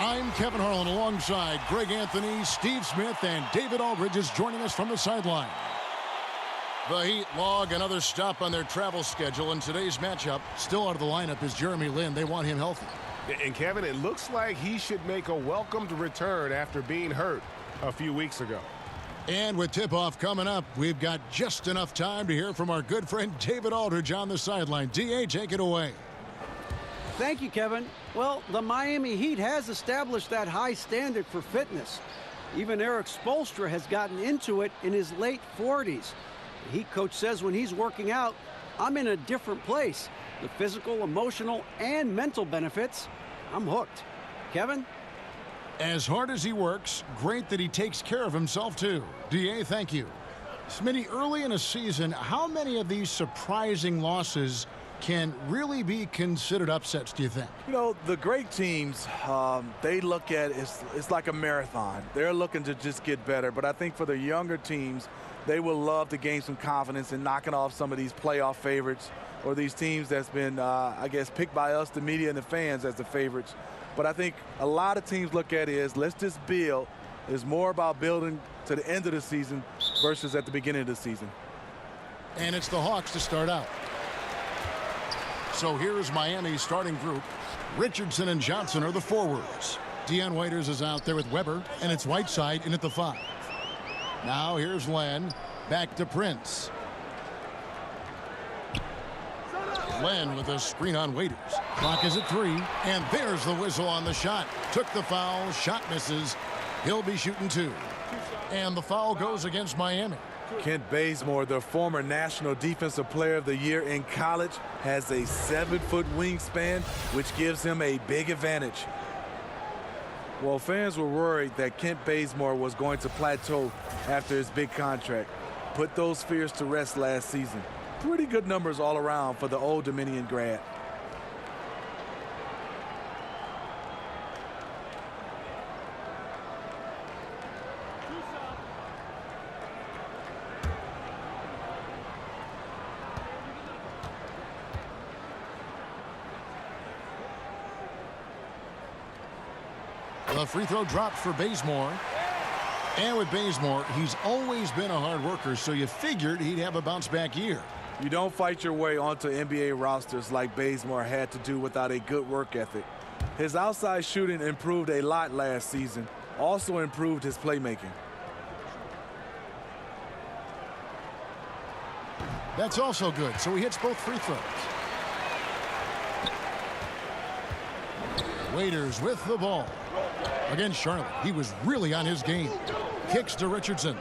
I'm Kevin Harlan alongside Greg Anthony, Steve Smith, and David Aldridge is joining us from the sideline. The Heat log another stop on their travel schedule in today's matchup. Still out of the lineup is Jeremy Lin. They want him healthy. And Kevin, it looks like he should make a welcomed return after being hurt a few weeks ago. And with tip-off coming up, we've got just enough time to hear from our good friend David Aldridge on the sideline. D.A., take it away. Thank you, Kevin. Well, the Miami Heat has established that high standard for fitness. Even Eric Spoelstra has gotten into it in his late 40s. The Heat coach says when he's working out, I'm in a different place. The physical, emotional, and mental benefits, I'm hooked. Kevin? As hard as he works, great that he takes care of himself, too. D.A., thank you. Smitty, early in a season, how many of these surprising losses can really be considered upsets, do you think? You know, the great teams, they look at it's like a marathon. They're looking to just get better. But I think for the younger teams, they will love to gain some confidence in knocking off some of these playoff favorites or these teams that's been, I guess, picked by us, the media and the fans, as the favorites. But I think a lot of teams look at it as let's just build. It's more about building to the end of the season versus at the beginning of the season. And it's the Hawks to start out. So here is Miami's starting group. Richardson and Johnson are the forwards. Dion Waiters is out there with Weber, and it's Whiteside in at the 5. Now here's Len. Back to Prince. Len with a screen on Waiters. Clock is at 3, and there's the whistle on the shot. Took the foul, shot misses. He'll be shooting 2. And the foul goes against Miami. Kent Bazemore, the former National Defensive Player of the Year in college, has a 7-foot wingspan, which gives him a big advantage. Well, fans were worried that Kent Bazemore was going to plateau after his big contract. Put those fears to rest last season. Pretty good numbers all around for the Old Dominion grad. The free throw dropped for Bazemore. And with Bazemore, he's always been a hard worker, so you figured he'd have a bounce-back year. You don't fight your way onto NBA rosters like Bazemore had to do without a good work ethic. His outside shooting improved a lot last season, also improved his playmaking. That's also good, so he hits both free throws. Waiters with the ball. Against Charlotte, he was really on his game. Kicks to Richardson.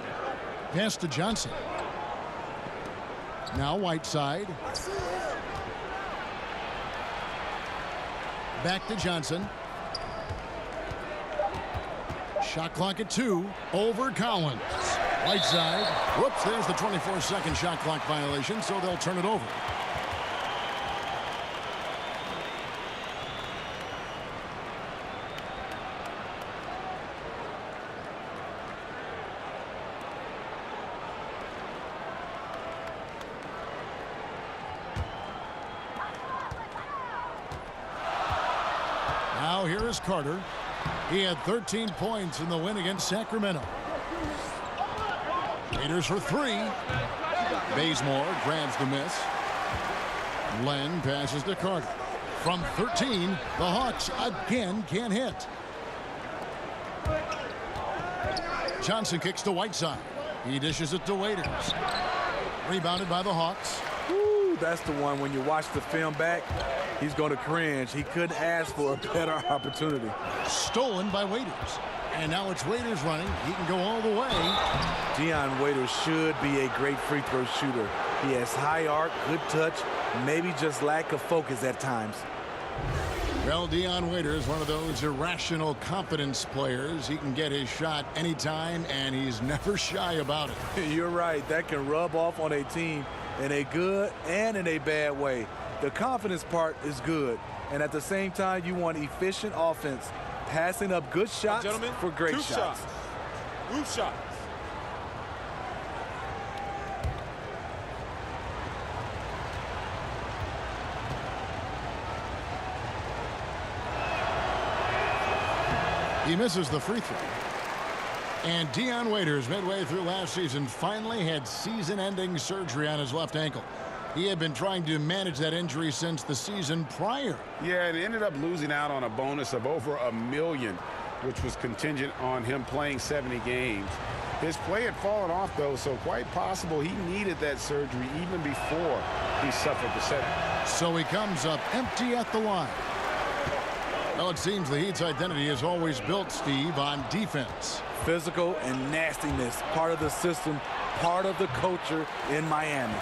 Pass to Johnson. Now Whiteside. Back to Johnson. Shot clock at 2. Over Collins. Whiteside. Whoops, there's the 24-second shot clock violation, so they'll turn it over. Now here is Carter. He had 13 points in the win against Sacramento. Waiters for 3. Bazemore grabs the miss. Len passes to Carter. From 13, the Hawks again can't hit. Johnson kicks to Whiteside. He dishes it to Waiters. Rebounded by the Hawks. Ooh, that's the one when you watch the film back, he's going to cringe. He couldn't ask for a better opportunity. Stolen by Waiters. And now it's Waiters running. He can go all the way. Dion Waiters should be a great free throw shooter. He has high arc, good touch, maybe just lack of focus at times. Well, Dion Waiters, one of those irrational confidence players. He can get his shot anytime, and he's never shy about it. You're right. That can rub off on a team in a good and in a bad way. The confidence part is good, and at the same time, you want efficient offense, passing up good shots for great shots. Roof shots. He misses the free throw. And Dion Waiters, midway through last season, finally had season-ending surgery on his left ankle. He had been trying to manage that injury since the season prior. Yeah, and ended up losing out on a bonus of over $1 million, which was contingent on him playing 70 games. His play had fallen off, though, so quite possible he needed that surgery even before he suffered the setback. So he comes up empty at the line. Well, it seems the Heat's identity is always built, Steve, on defense. Physical and nastiness, part of the system, part of the culture in Miami.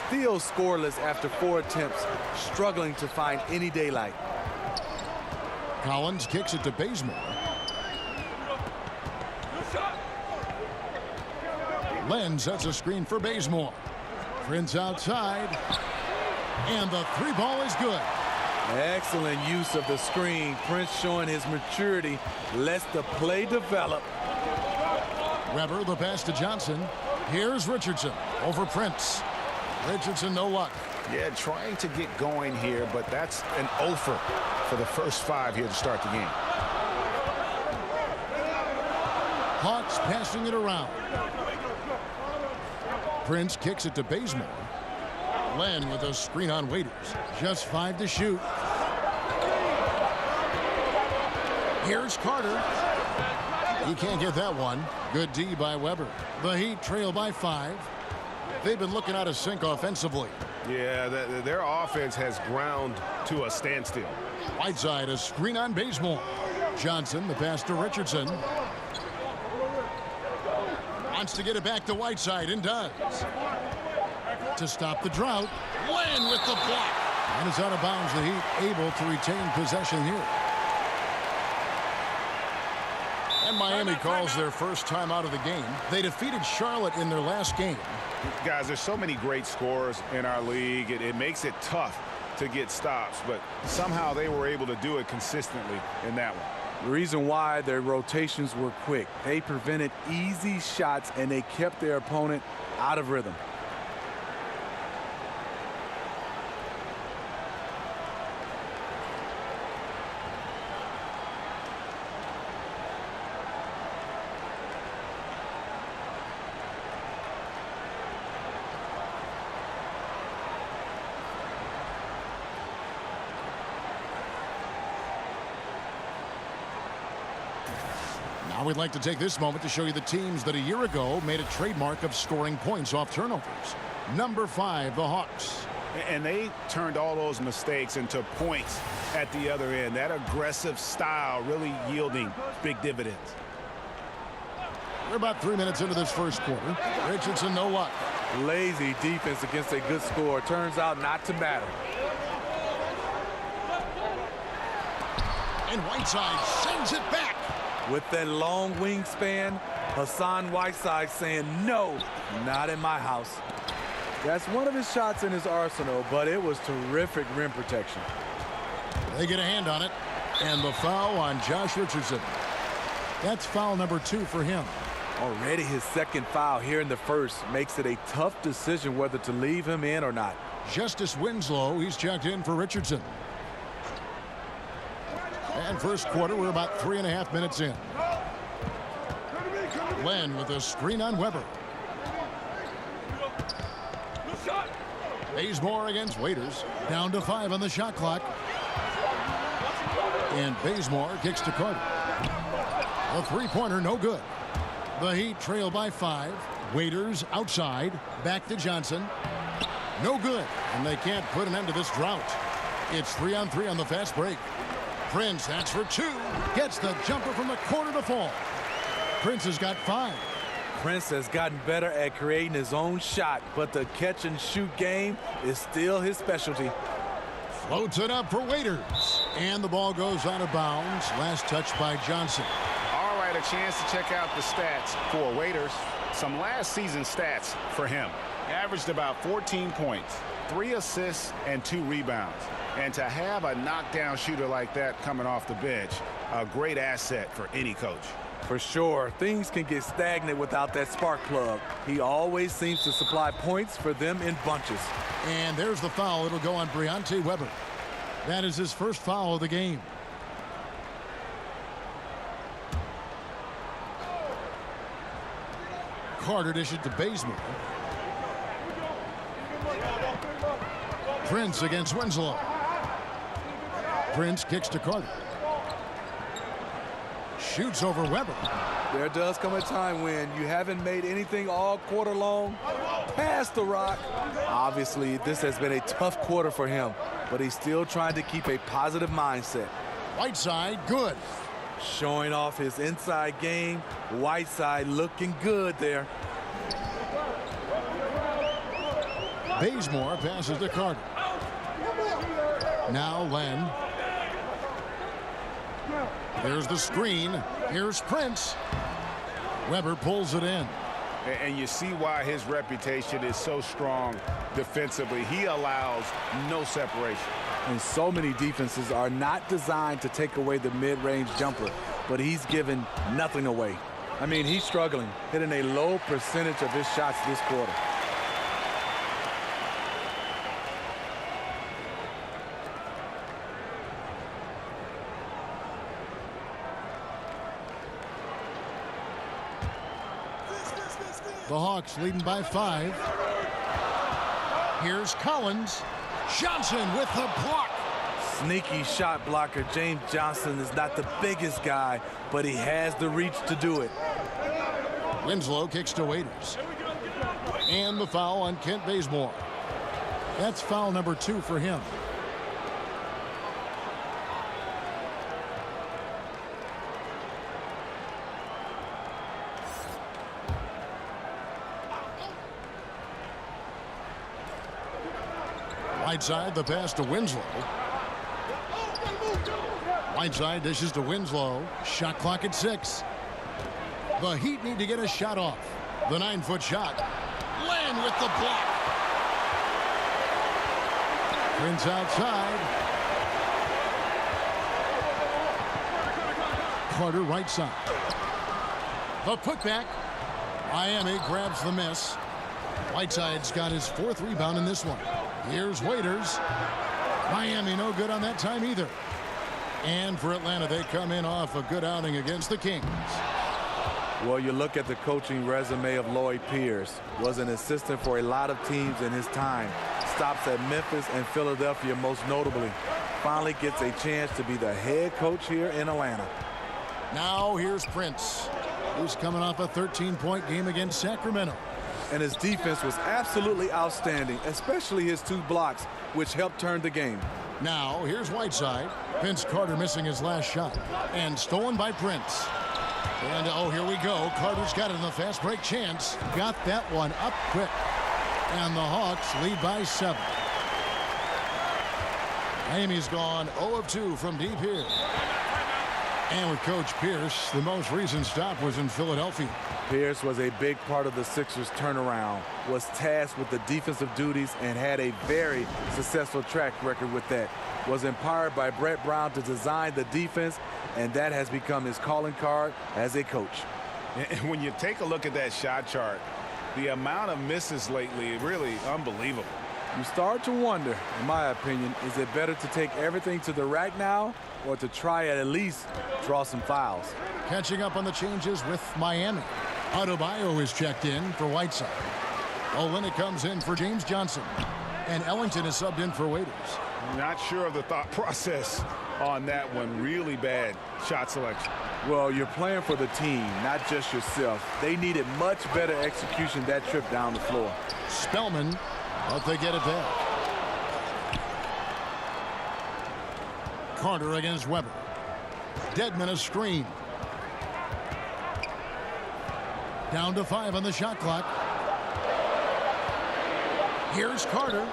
Still scoreless after 4 attempts, struggling to find any daylight. Collins kicks it to Bazemore. Len sets a screen for Bazemore. Prince outside. And the 3-ball is good. Excellent use of the screen. Prince showing his maturity. Lets the play develop. Weber, the pass to Johnson. Here's Richardson over Prince. Richardson, no luck. Yeah, trying to get going here, but that's an offer for the first 5 here to start the game. Hawks passing it around. Prince kicks it to Bazemore. Len with a screen on Waiters. Just 5 to shoot. Here's Carter. He can't get that one. Good D by Weber. The Heat trail by 5. They've been looking out of sync offensively. Yeah, their offense has ground to a standstill. Whiteside, a screen on Bazemore. Johnson, the pass to Richardson. Wants to get it back to Whiteside and does. To stop the drought, Len with the block. And it's out of bounds. The Heat able to retain possession here. And Miami calls their first time out of the game. They defeated Charlotte in their last game. Guys, there's so many great scorers in our league. It makes it tough to get stops, but somehow they were able to do it consistently in that one. The reason why their rotations were quick. They prevented easy shots, and they kept their opponent out of rhythm. Now we'd like to take this moment to show you the teams that a year ago made a trademark of scoring points off turnovers. Number 5, the Hawks. And they turned all those mistakes into points at the other end. That aggressive style really yielding big dividends. We're about 3 minutes into this first quarter. Richardson, no luck. Lazy defense against a good score. Turns out not to matter. And Whiteside sends it back. With that long wingspan, Hassan Whiteside saying, no, not in my house. That's one of his shots in his arsenal, but it was terrific rim protection. They get a hand on it. And the foul on Josh Richardson. That's foul number 2 for him. Already his second foul here in the first makes it a tough decision whether to leave him in or not. Justice Winslow, he's checked in for Richardson. And first quarter, we're about 3.5 minutes in. Len with a screen on Weber. Bazemore against Waiters. Down to 5 on the shot clock. And Bazemore kicks to Carter. A 3-pointer, no good. The Heat trail by 5. Waiters outside. Back to Johnson. No good. And they can't put an end to this drought. It's 3-on-3 on the fast break. Prince, that's for 2. Gets the jumper from the corner to fall. Prince has got 5. Prince has gotten better at creating his own shot, but the catch and shoot game is still his specialty. Floats it up for Waiters. And the ball goes out of bounds. Last touch by Johnson. All right, a chance to check out the stats for Waiters. Some last season stats for him. Averaged about 14 points, 3 assists, and 2 rebounds. And to have a knockdown shooter like that coming off the bench, a great asset for any coach. For sure, things can get stagnant without that spark plug. He always seems to supply points for them in bunches. And there's the foul. It'll go on Briante Weber. That is his first foul of the game. Carter dishes to Bazemore. Prince against Winslow. Prince kicks to Carter. Shoots over Weber. There does come a time when you haven't made anything all quarter long. Pass the rock. Obviously, this has been a tough quarter for him, but he's still trying to keep a positive mindset. Whiteside, good. Showing off his inside game. Whiteside looking good there. Bazemore passes to Carter. Now Len. There's the screen. Here's Prince. Weber pulls it in. And you see why his reputation is so strong defensively. He allows no separation. And so many defenses are not designed to take away the mid-range jumper, but he's given nothing away. I mean, he's struggling, hitting a low percentage of his shots this quarter. The Hawks leading by 5. Here's Collins. Johnson with the block. Sneaky shot blocker. James Johnson is not the biggest guy, but he has the reach to do it. Winslow kicks to Waiters. And the foul on Kent Bazemore. That's foul number 2 for him. Whiteside, the pass to Winslow. Whiteside dishes to Winslow. Shot clock at 6. The Heat need to get a shot off. The 9-foot shot. Land with the block. Prince outside. Carter right side. The putback. Miami grabs the miss. Whiteside's got his 4th rebound in this one. Here's Waiters. Miami no good on that time either. And for Atlanta, they come in off a good outing against the Kings. Well, you look at the coaching resume of Lloyd Pierce. Was an assistant for a lot of teams in his time. Stops at Memphis and Philadelphia most notably. Finally gets a chance to be the head coach here in Atlanta. Now here's Prince, who's coming off a 13-point game against Sacramento. And his defense was absolutely outstanding, especially his 2 blocks, which helped turn the game. Now here's Whiteside. Vince Carter missing his last shot. And stolen by Prince. And oh, here we go. Carter's got it in the fast break chance. Got that one up quick. And the Hawks lead by 7. Miami's gone 0 of 2 from deep here. And with Coach Pierce, the most recent stop was in Philadelphia. Pierce was a big part of the Sixers' turnaround, was tasked with the defensive duties, and had a very successful track record with that. Was empowered by Brett Brown to design the defense, and that has become his calling card as a coach. And when you take a look at that shot chart, the amount of misses lately, really unbelievable. You start to wonder, in my opinion, is it better to take everything to the rack now or to try at least draw some fouls? Catching up on the changes with Miami. Adebayo is checked in for Whiteside. Olynyk comes in for James Johnson. And Ellington is subbed in for Waiters. Not sure of the thought process on that one. Really bad shot selection. Well, you're playing for the team, not just yourself. They needed much better execution that trip down the floor. Spellman, but they get it back. Carter against Weber. Dedmon a screen. Down to 5 on the shot clock. Here's Carter.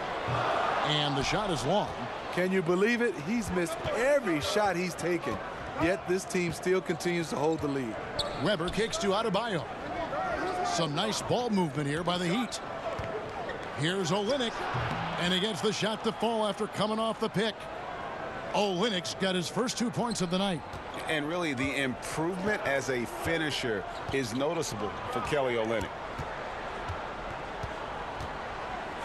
And the shot is long. Can you believe it? He's missed every shot he's taken. Yet this team still continues to hold the lead. Weber kicks to Adebayo. Some nice ball movement here by the Heat. Here's Olynyk. And he gets the shot to fall after coming off the pick. Olynyk's got his first 2 points of the night. And really, the improvement as a finisher is noticeable for Kelly Olynyk.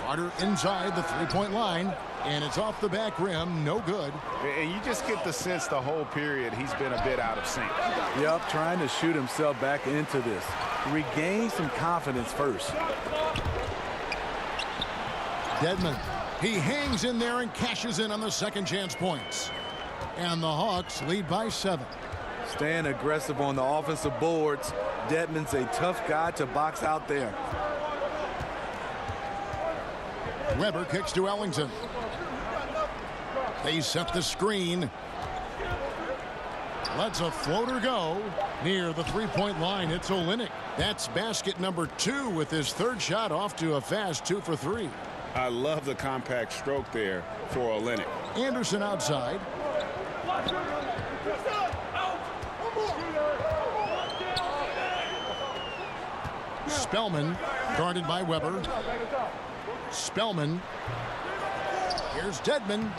Carter inside the 3-point line. And it's off the back rim. No good. And you just get the sense the whole period he's been a bit out of sync. Yep, trying to shoot himself back into this. Regain some confidence first. Dedmon. He hangs in there and cashes in on the second chance points. And the Hawks lead by 7. Staying aggressive on the offensive boards. Dedmon's a tough guy to box out there. Weber kicks to Ellington. They set the screen. Lets a floater go near the three-point line. It's Olynyk. That's basket number 2 with his third shot off to a fast 2 for 3. I love the compact stroke there for Olynyk. Anderson outside. Spellman guarded by Weber. Spellman. Here's Dedmon.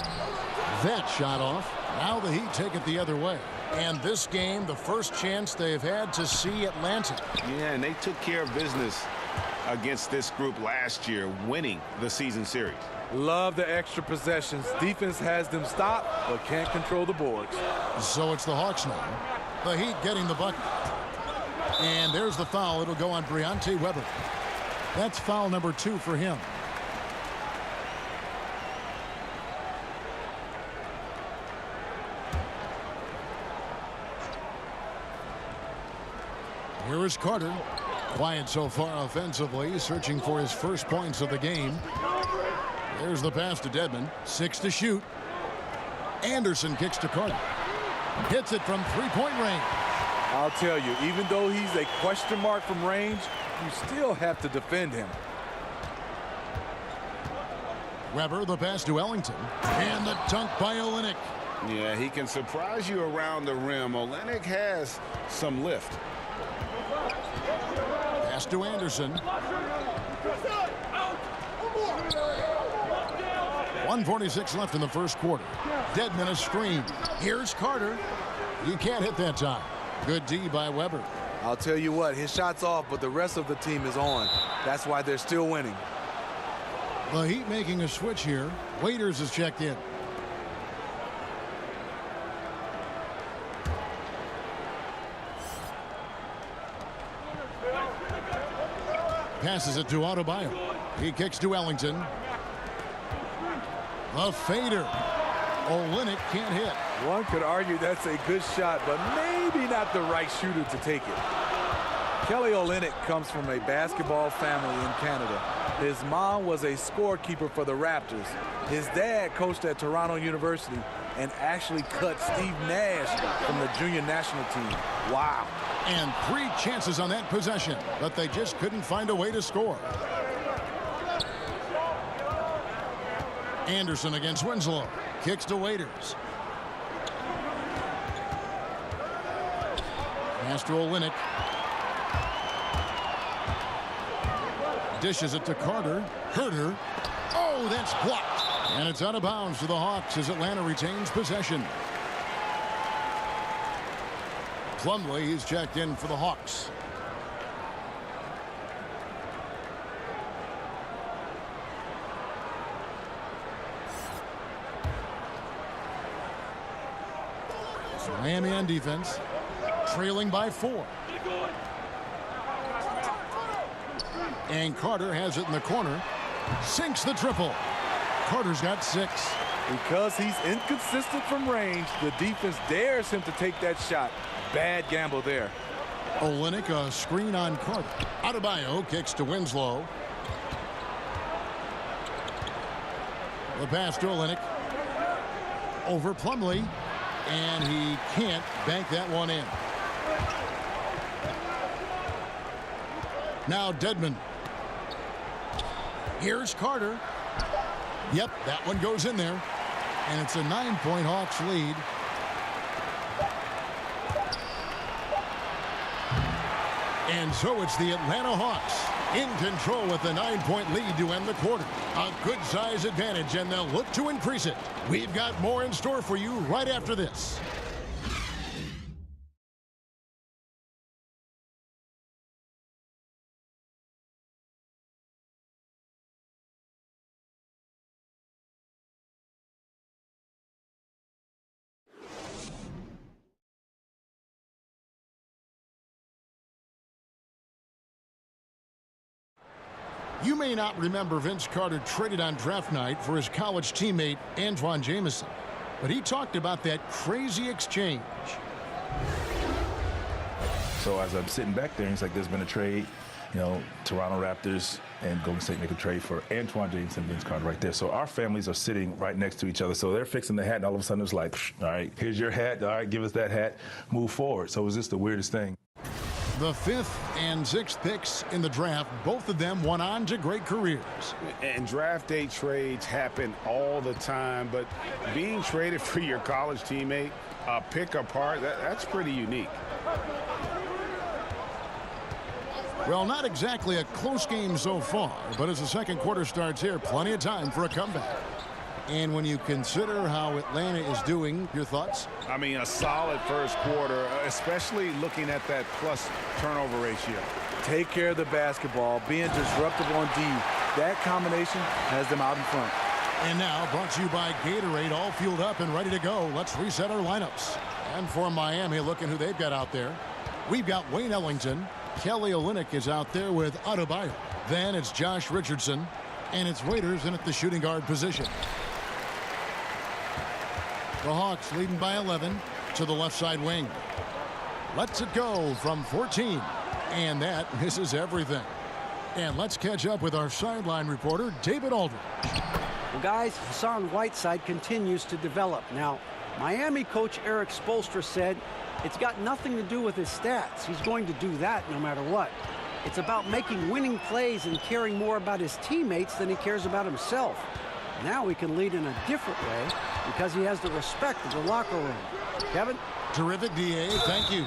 That shot off. Now the Heat take it the other way. And this game, the first chance they've had to see Atlanta. Yeah, and they took care of business against this group last year, winning the season series. Love the extra possessions. Defense has them stopped, but can't control the boards. So it's the Hawks now. The Heat getting the bucket. And there's the foul. It'll go on Briante Weber. That's foul number 2 for him. Here is Carter. Quiet so far offensively, searching for his first points of the game. There's the pass to Dedmon. 6 to shoot. Anderson kicks to Carter. Hits it from three-point range. I'll tell you, even though he's a question mark from range, you still have to defend him. Weber, the pass to Ellington. And the dunk by Olynyk. Yeah, he can surprise you around the rim. Olynyk has some lift. Pass to Anderson. 1:46 left in the first quarter. Dedmon a screen. Here's Carter. You can't hit that time. Good D by Weber. I'll tell you what, his shot's off, but the rest of the team is on. That's why they're still winning. The Heat making a switch here. Waiters is checked in. Passes it to Adebayo. He kicks to Ellington. A fader. Olynyk can't hit. One could argue that's a good shot, but maybe not the right shooter to take it. Kelly Olynyk comes from a basketball family in Canada. His mom was a scorekeeper for the Raptors. His dad coached at Toronto University and actually cut Steve Nash from the junior national team. Wow. And 3 chances on that possession, but they just couldn't find a way to score. Anderson against Winslow. Kicks to Waiters. Pass to Olynyk. Dishes it to Carter. Herter. Oh, that's blocked. And it's out of bounds to the Hawks as Atlanta retains possession. Plumlee is checked in for the Hawks. So Miami on defense, trailing by 4. And Carter has it in the corner. Sinks the triple. Carter's got 6. Because he's inconsistent from range, the defense dares him to take that shot. Bad gamble there. Olynyk, a screen on Carter. Adebayo kicks to Winslow. The pass to Olynyk. Over Plumlee. And he can't bank that one in. Now Dedmon. Here's Carter. Yep, that one goes in there. And it's a 9-point Hawks lead. And so it's the Atlanta Hawks in control with the 9-point lead to end the quarter. A good size advantage, and they'll look to increase it. We've got more in store for you right after this. You may not remember Vince Carter traded on draft night for his college teammate Antoine Jameson, but he talked about that crazy exchange. So as I'm sitting back there, he's like, there's been a trade, you know, Toronto Raptors and Golden State make a trade for Antoine Jameson and Vince Carter right there. So our families are sitting right next to each other. So they're fixing the hat, and all of a sudden it's like, all right, here's your hat. All right, give us that hat. Move forward. So it was just the weirdest thing. The 5th and 6th picks in the draft, both of them went on to great careers. And draft day trades happen all the time, but being traded for your college teammate, a pick apart, that's pretty unique. Well, not exactly a close game so far, but as the second quarter starts here, plenty of time for a comeback. And when you consider how Atlanta is doing, your thoughts? I mean, a solid first quarter, especially looking at that plus turnover ratio. Take care of the basketball, being disruptive on D. That combination has them out in front. And now, brought to you by Gatorade, all fueled up and ready to go. Let's reset our lineups. And for Miami, looking who they've got out there. We've got Wayne Ellington. Kelly Olynyk is out there with Adebayo. Then it's Josh Richardson. And it's Waiters in at the shooting guard position. The Hawks leading by 11 to the left side wing. Lets it go from 14. And that misses everything. And let's catch up with our sideline reporter, David Aldridge. Well, guys, Hassan Whiteside continues to develop. Now, Miami coach Eric Spoelstra said it's got nothing to do with his stats. He's going to do that no matter what. It's about making winning plays and caring more about his teammates than he cares about himself. Now he can lead in a different way because he has the respect of the locker room. Kevin? Terrific, D.A. Thank you.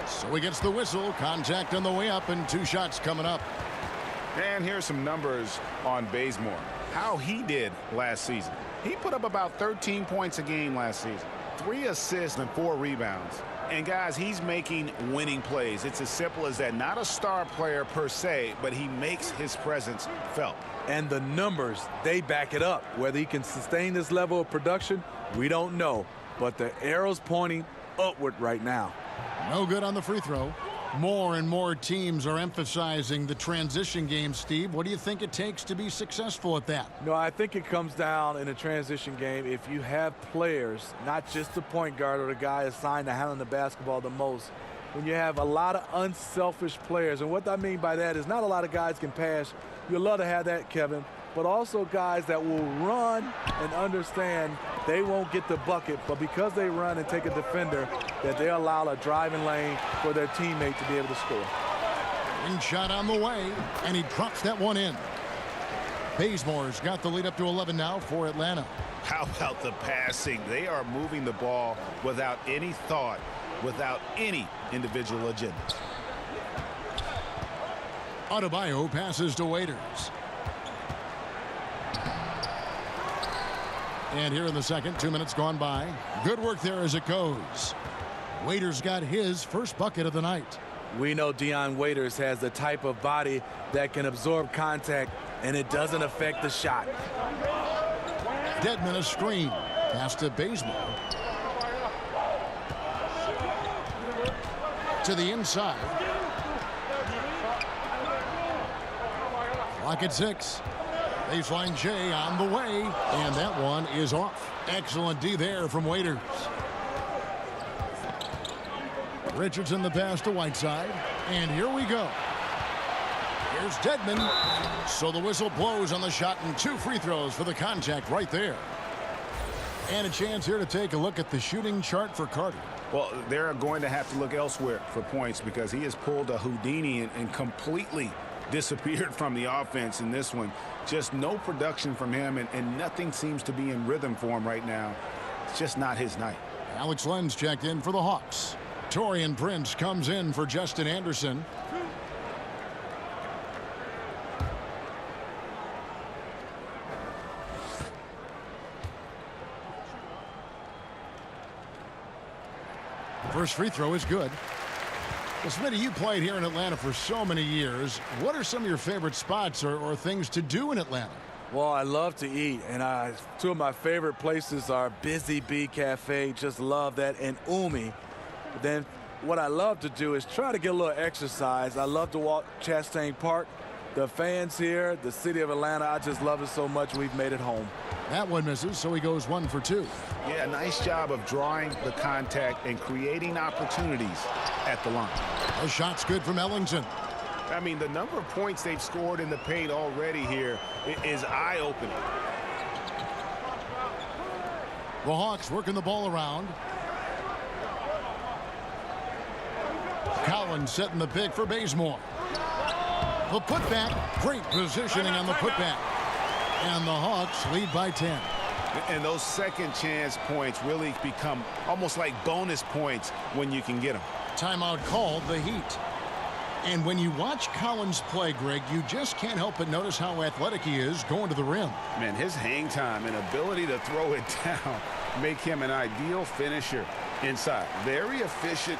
So he gets the whistle. Contact on the way up and 2 shots coming up. And here's some numbers on Bazemore. How he did last season. He put up about 13 points a game last season. 3 assists and 4 rebounds. And guys, he's making winning plays. It's as simple as that. Not a star player per se, but he makes his presence felt. And the numbers, they back it up. Whether he can sustain this level of production, we don't know. But the arrow's pointing upward right now. No good on the free throw. More and more teams are emphasizing the transition game, Steve. What do you think it takes to be successful at that? No, I think it comes down in a transition game if you have players, not just the point guard or the guy assigned to handling the basketball the most. When you have a lot of unselfish players, and what I mean by that is not a lot of guys can pass. You'd love to have that, Kevin, but also guys that will run and understand they won't get the bucket, but because they run and take a defender, that they allow a driving lane for their teammate to be able to score. Ring shot on the way, and he drops that one in. Bazemore's got the lead up to 11 now for Atlanta. How about the passing? They are moving the ball without any thought, without any individual agenda. Adebayo passes to Waiters. And here in the second, 2 minutes gone by. Good work there as it goes. Waiters got his first bucket of the night. We know Dion Waiters has the type of body that can absorb contact, and it doesn't affect the shot. Dedmon a screen. Pass to Bazemore. To the inside. Clock at 6. Baseline J on the way, and that one is off. Excellent D there from Waiters. Richardson the pass to Whiteside, and here we go. Here's Dedmon. So the whistle blows on the shot, and 2 free throws for the contact right there. And a chance here to take a look at the shooting chart for Carter. Well, they're going to have to look elsewhere for points because he has pulled a Houdini and completely disappeared from the offense in this one. Just no production from him, and nothing seems to be in rhythm for him right now. It's just not his night. Alex Lenz checked in for the Hawks. Taurean Prince comes in for Justin Anderson. First free throw is good. Well, Smitty, you played here in Atlanta for so many years. What are some of your favorite spots or things to do in Atlanta? Well, I love to eat, and 2 of my favorite places are Busy Bee Cafe, just love that, and Umi. But then what I love to do is try to get a little exercise. I love to walk Chastain Park, The fans here, the city of Atlanta, I just love it so much we've made it home. That one misses, so he goes 1 for 2. Yeah, nice job of drawing the contact and creating opportunities at the line. A shot's good from Ellington. I mean, the number of points they've scored in the paint already here is eye-opening. The Hawks working the ball around. Collins setting the pick for Bazemore. The putback, great positioning on the putback. And the Hawks lead by 10. And those second chance points really become almost like bonus points when you can get them. Timeout called, the Heat. And when you watch Collins play, Greg, you just can't help but notice how athletic he is going to the rim. Man, his hang time and ability to throw it down make him an ideal finisher inside. Very efficient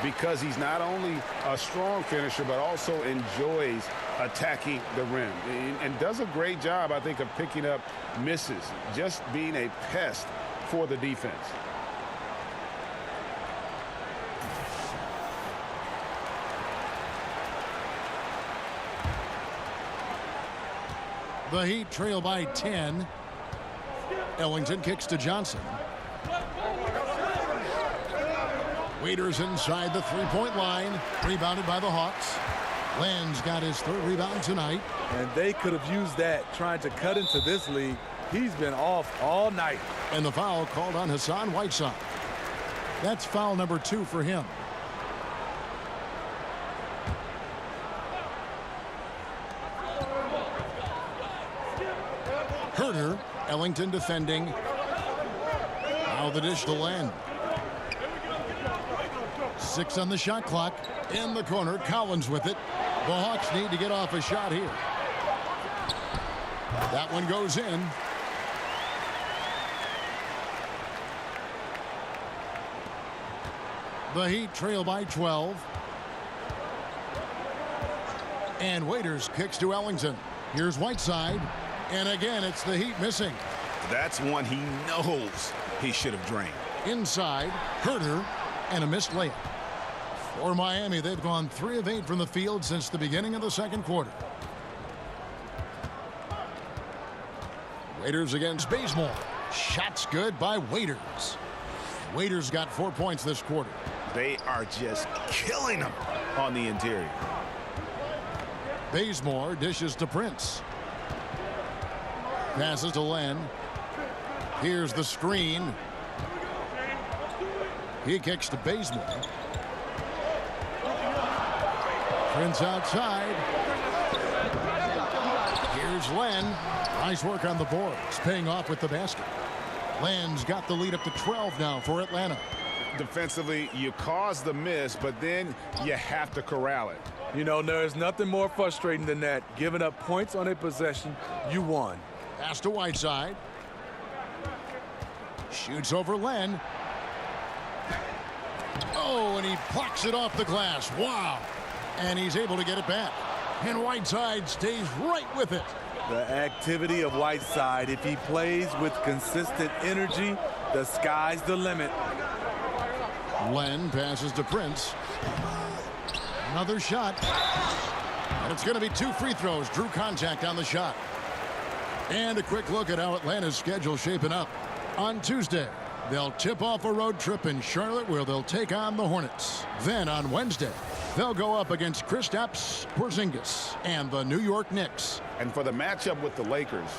because he's not only a strong finisher but also enjoys attacking the rim and does a great job, I think, of picking up misses, just being a pest for the defense. The Heat trail by 10. Ellington kicks to Johnson. Waiters inside the three-point line. Rebounded by the Hawks. Len's got his third rebound tonight. And they could have used that trying to cut into this league. He's been off all night. And the foul called on Hassan Whiteside. That's foul number 2 for him. Herter, Ellington defending. Now the dish to Len. 6 on the shot clock. In the corner, Collins with it. The Hawks need to get off a shot here. That one goes in. The Heat trail by 12. And Waiters kicks to Ellington. Here's Whiteside. And again, it's the Heat missing. That's one he knows he should have drained. Inside, Herter, and a missed layup. For Miami, they've gone 3 of 8 from the field since the beginning of the second quarter. Waiters against Bazemore. Shots good by Waiters. Waiters got 4 points this quarter. They are just killing them on the interior. Bazemore dishes to Prince. Passes to Len. Here's the screen. He kicks to Bazemore. Prince outside. Here's Len. Nice work on the boards, paying off with the basket. Len's got the lead up to 12 now for Atlanta. Defensively, you cause the miss, but then you have to corral it. You know, there's nothing more frustrating than that. Giving up points on a possession, you won. Pass to Whiteside. Shoots over Len. Oh, and he plucks it off the glass. Wow. And he's able to get it back. And Whiteside stays right with it. The activity of Whiteside, if he plays with consistent energy, the sky's the limit. Len passes to Prince. Another shot. And it's going to be 2 free throws. Drew contact on the shot. And a quick look at how Atlanta's schedule shaping up. On Tuesday, they'll tip off a road trip in Charlotte where they'll take on the Hornets. Then on Wednesday, they'll go up against Kristaps Porzingis and the New York Knicks. And for the matchup with the Lakers,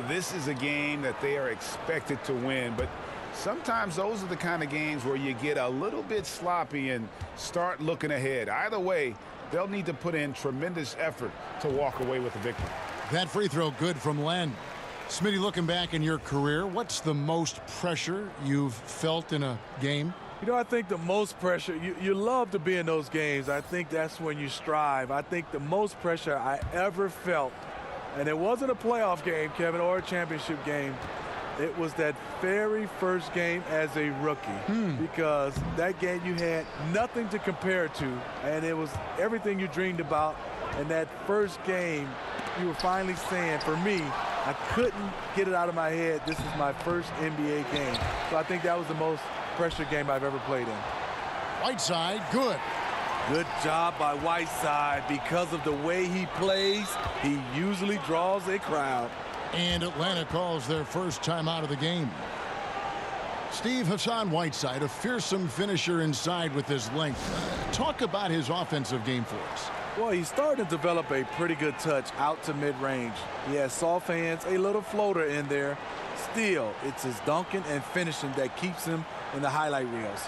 this is a game that they are expected to win. But sometimes those are the kind of games where you get a little bit sloppy and start looking ahead. Either way, they'll need to put in tremendous effort to walk away with the victory. That free throw good from Len. Smitty, looking back in your career, what's the most pressure you've felt in a game? You know, I think the most pressure, you love to be in those games. I think that's when you strive. I think the most pressure I ever felt, and it wasn't a playoff game, Kevin, or a championship game. It was that very first game as a rookie because that game you had nothing to compare to, and it was everything you dreamed about. And that first game, you were finally saying, for me, I couldn't get it out of my head. This is my first NBA game. So I think that was the most pressure game I've ever played in. Whiteside, good. Good job by Whiteside. Because of the way he plays, he usually draws a crowd. And Atlanta calls their first timeout of the game. Steve, Hassan Whiteside, a fearsome finisher inside with his length. Talk about his offensive game for us. Well, he's starting to develop a pretty good touch out to mid-range. He has soft hands, a little floater in there. Still, it's his dunking and finishing that keeps him in the highlight reels.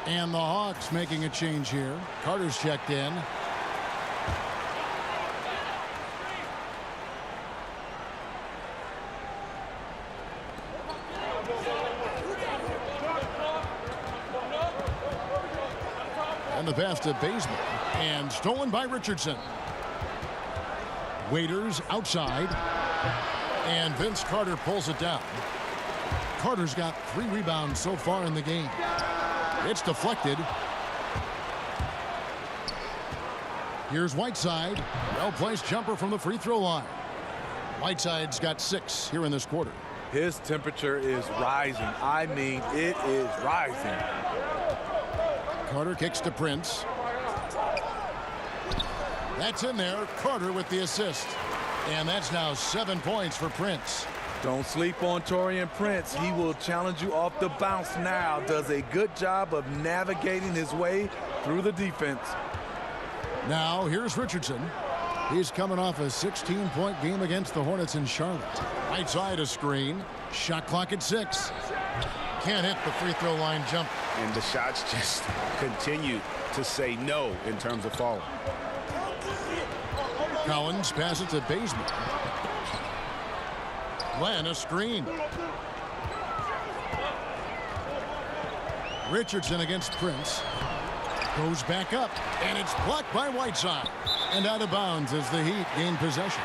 And the Hawks making a change here. Carter's checked in. And the pass to Bazemore. And stolen by Richardson. Waiters outside. And Vince Carter pulls it down. Carter's got 3 rebounds so far in the game. It's deflected. Here's Whiteside. Well-placed jumper from the free throw line. Whiteside's got 6 here in this quarter. His temperature is rising. I mean, it is rising. Carter kicks to Prince. That's in there. Carter with the assist. And that's now 7 points for Prince. Don't sleep on Taurean Prince. He will challenge you off the bounce now. Does a good job of navigating his way through the defense. Now here's Richardson. He's coming off a 16-point game against the Hornets in Charlotte. Right side a screen. Shot clock at 6. Can't hit the free throw line jump. And the shots just continue to say no in terms of falling. Collins passes to Bazemore. Glenn a screen. Richardson against Prince. Goes back up. And it's blocked by Whiteside. And out of bounds as the Heat gain possession.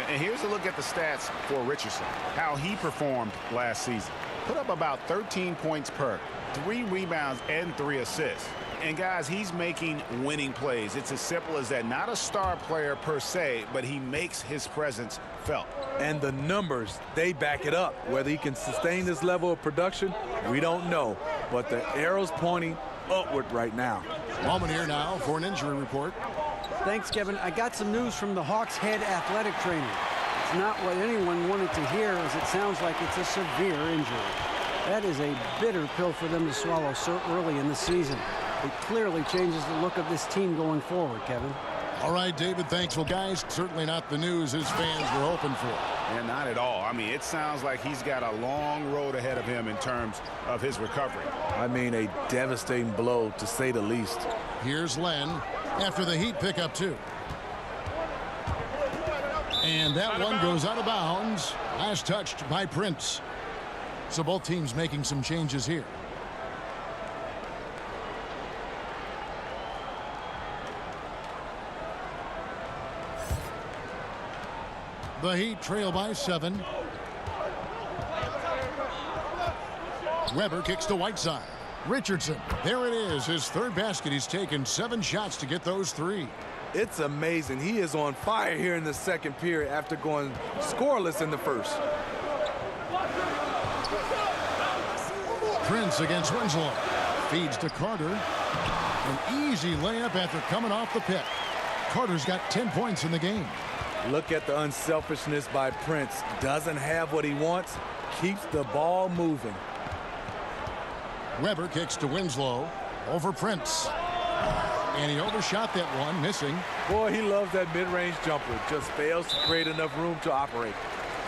And here's a look at the stats for Richardson. How he performed last season. Put up about 13 points per, 3 rebounds and 3 assists. And guys, he's making winning plays. It's as simple as that. Not a star player per se, but he makes his presence felt. And the numbers, they back it up. Whether he can sustain this level of production, we don't know. But the arrow's pointing upward right now. Moment here now for an injury report. Thanks, Kevin. I got some news from the Hawks head athletic trainer. It's not what anyone wanted to hear, as it sounds like it's a severe injury. That is a bitter pill for them to swallow so early in the season. It clearly changes the look of this team going forward, Kevin. All right, David, thanks. Well, guys, certainly not the news his fans were hoping for. And not at all. I mean, it sounds like he's got a long road ahead of him in terms of his recovery. I mean, a devastating blow, to say the least. Here's Len after the Heat pick up 2. And that one goes out of bounds. Last touched by Prince. So both teams making some changes here. The Heat trail by 7. Weber kicks to Whiteside. Richardson, there it is, his 3rd basket. He's taken 7 shots to get those 3. It's amazing. He is on fire here in the second period after going scoreless in the first. Prince against Winslow. Feeds to Carter. An easy layup after coming off the pick. Carter's got 10 points in the game. Look at the unselfishness by Prince. Doesn't have what he wants. Keeps the ball moving. Weber kicks to Winslow. Over Prince. And he overshot that one, missing. Boy, he loves that mid-range jumper. Just fails to create enough room to operate.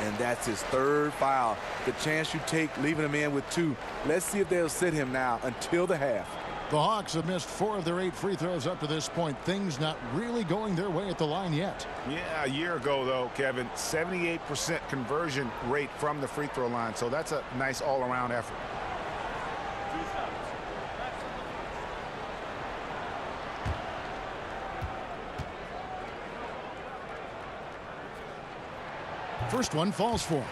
And that's his 3rd foul. The chance you take leaving him in with 2. Let's see if they'll sit him now until the half. The Hawks have missed 4 of their 8 free throws up to this point. Things not really going their way at the line yet. Yeah, a year ago, though, Kevin, 78% conversion rate from the free throw line. So that's a nice all-around effort. First one falls for him.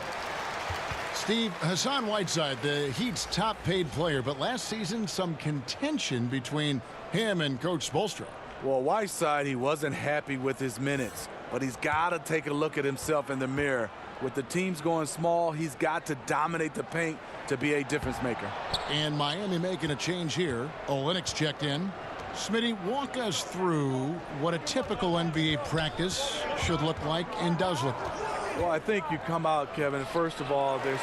Steve, Hassan Whiteside, the Heat's top-paid player, but last season some contention between him and Coach Spoelstra. Well, Whiteside, he wasn't happy with his minutes, but he's got to take a look at himself in the mirror. With the teams going small, he's got to dominate the paint to be a difference maker. And Miami making a change here. Olynyk's checked in. Smitty, walk us through what a typical NBA practice should look like and does look like. Well, I think you come out, Kevin, first of all, there's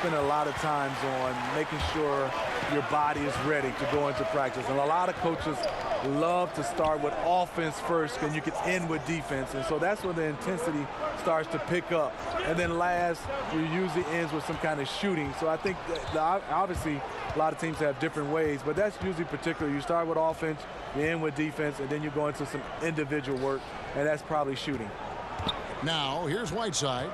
been a lot of times on making sure your body is ready to go into practice. And a lot of coaches love to start with offense first, and you can end with defense. And so that's when the intensity starts to pick up. And then last, you usually ends with some kind of shooting. So I think that obviously a lot of teams have different ways, but that's usually particular. You start with offense, you end with defense, and then you go into some individual work, and that's probably shooting. Now, here's Whiteside.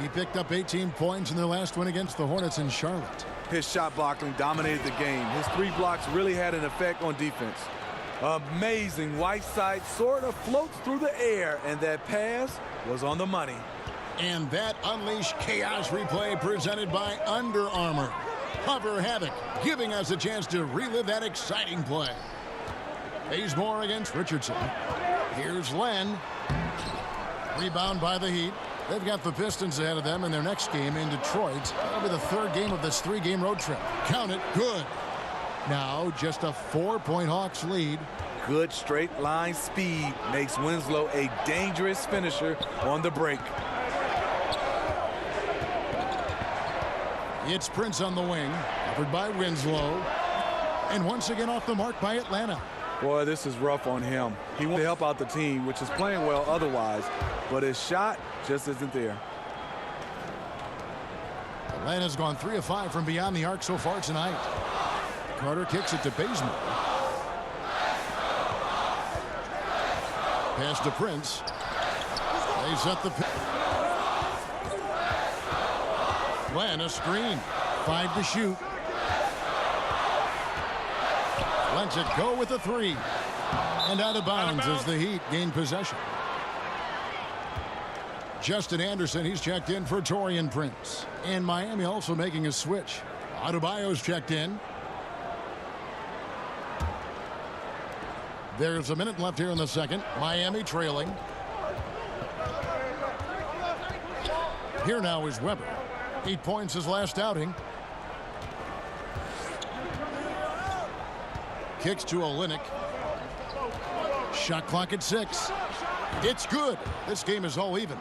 He picked up 18 points in their last win against the Hornets in Charlotte. His shot blocking dominated the game. His 3 blocks really had an effect on defense. Amazing. Whiteside sort of floats through the air, and that pass was on the money. And that Unleash Chaos replay presented by Under Armour. Hover Havoc, giving us a chance to relive that exciting play. Bazemore against Richardson. Here's Len. Rebound by the Heat. They've got the Pistons ahead of them in their next game in Detroit. That'll be the 3rd game of this 3-game road trip. Count it. Good. Now just a 4-point Hawks lead. Good straight line speed makes Winslow a dangerous finisher on the break. It's Prince on the wing, covered by Winslow. And once again off the mark by Atlanta. Boy, this is rough on him. He wants to help out the team, which is playing well otherwise, but his shot just isn't there. Atlanta's gone 3 of 5 from beyond the arc so far tonight. Carter kicks it to Bazemore. Pass to Prince. They set the Len, a screen. 5 to shoot. Lets it go with a 3. And out of bounds as the Heat gain possession. Justin Anderson, he's checked in for Taurean Prince. And Miami also making a switch. Adebayo's checked in. There's a minute left here in the second. Miami trailing. Here now is Weber. 8 points his last outing. Kicks to Olynyk. Shot clock at 6. It's good. This game is all even.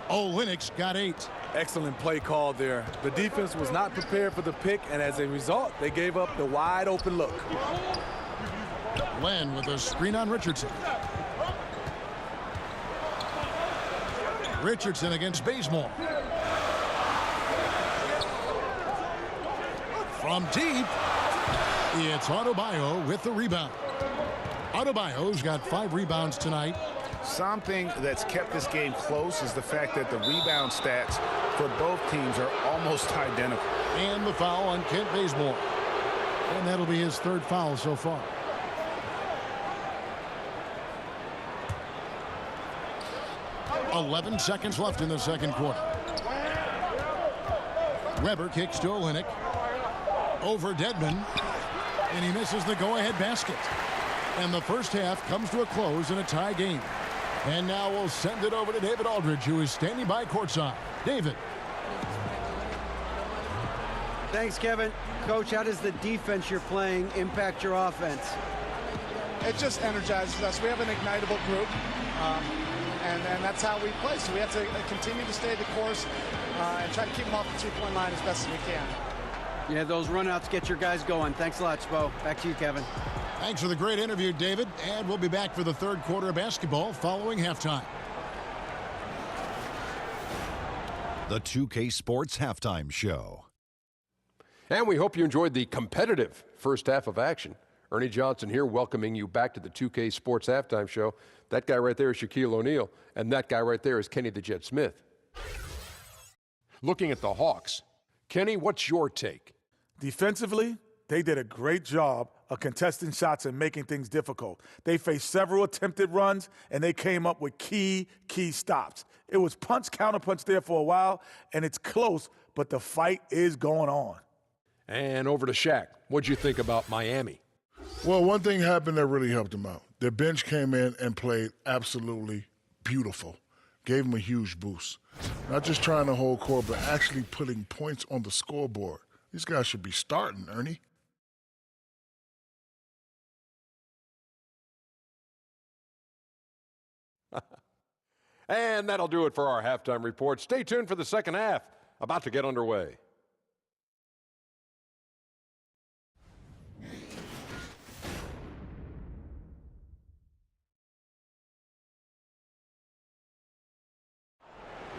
Olynyk's got 8. Excellent play call there. The defense was not prepared for the pick, and as a result, they gave up the wide open look. Len with a screen on Richardson. Richardson against Bazemore. From deep, it's Adebayo with the rebound. Adebayo's got 5 rebounds tonight. Something that's kept this game close is the fact that the rebound stats for both teams are almost identical. And the foul on Kent Bazemore. And that'll be his 3rd foul so far. .11 seconds left in the second quarter. Weber kicks to Olynyk. Over Dedmon. And he misses the go-ahead basket. And the first half comes to a close in a tie game. And now we'll send it over to David Aldridge, who is standing by courtside. David. Thanks, Kevin. Coach, how does the defense you're playing impact your offense? It just energizes us. We have an ignitable group, and that's how we play. So we have to continue to stay the course and try to keep them off the 3-point line as best as we can. Yeah, those runouts get your guys going. Thanks a lot, Spo. Back to you, Kevin. Thanks for the great interview, David. And we'll be back for the 3rd quarter of basketball following halftime. The 2K Sports Halftime Show. And we hope you enjoyed the competitive first half of action. Ernie Johnson here welcoming you back to the 2K Sports Halftime Show. That guy right there is Shaquille O'Neal, and that guy right there is Kenny the Jet Smith. Looking at the Hawks, Kenny, what's your take? Defensively, they did a great job of contesting shots and making things difficult. They faced several attempted runs, and they came up with key stops. It was punch, counterpunch there for a while, and it's close, but the fight is going on. And over to Shaq. What'd you think about Miami? Well, one thing happened that really helped them out. Their bench came in and played absolutely beautiful. Gave them a huge boost. Not just trying to hold court, but actually putting points on the scoreboard. These guys should be starting, Ernie. And that'll do it for our halftime report. Stay tuned for the second half, about to get underway.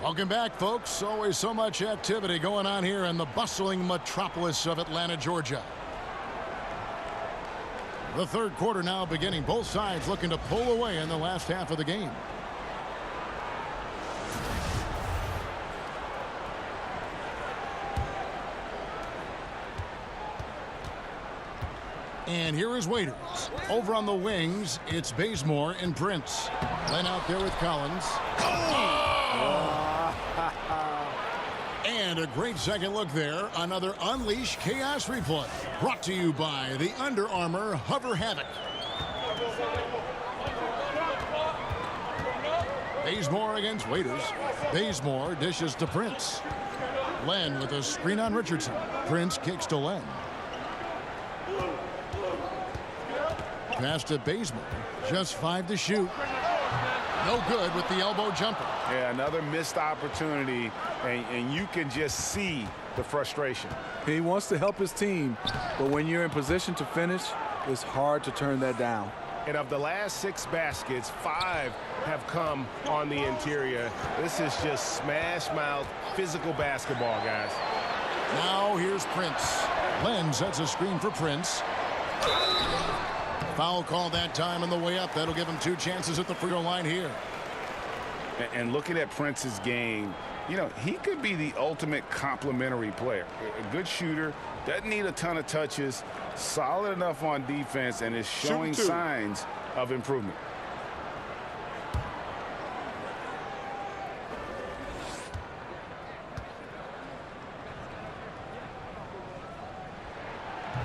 Welcome back, folks. Always so much activity going on here in the bustling metropolis of Atlanta, Georgia. The third quarter now beginning. Both sides looking to pull away in the last half of the game. And here is Waiters. Over on the wings, it's Bazemore and Prince. Len out there with Collins. And a great second look there. Another Unleash Chaos replay. Brought to you by the Under Armour Hover Havoc. Bazemore against Waiters. Bazemore dishes to Prince. Len with a screen on Richardson. Prince kicks to Len. Pass to Bazemore. Just 5 to shoot. No good with the elbow jumper. Yeah, another missed opportunity, and you can just see the frustration. He wants to help his team, but when you're in position to finish, it's hard to turn that down. And of the last 6 baskets, 5 have come on the interior. This is just smash-mouth physical basketball, guys. Now here's Prince. Len sets a screen for Prince. Foul call that time on the way up. That'll give him 2 chances at the free throw line here. And looking at Prince's game, you know, he could be the ultimate complementary player. A good shooter, doesn't need a ton of touches, solid enough on defense, and is showing signs of improvement.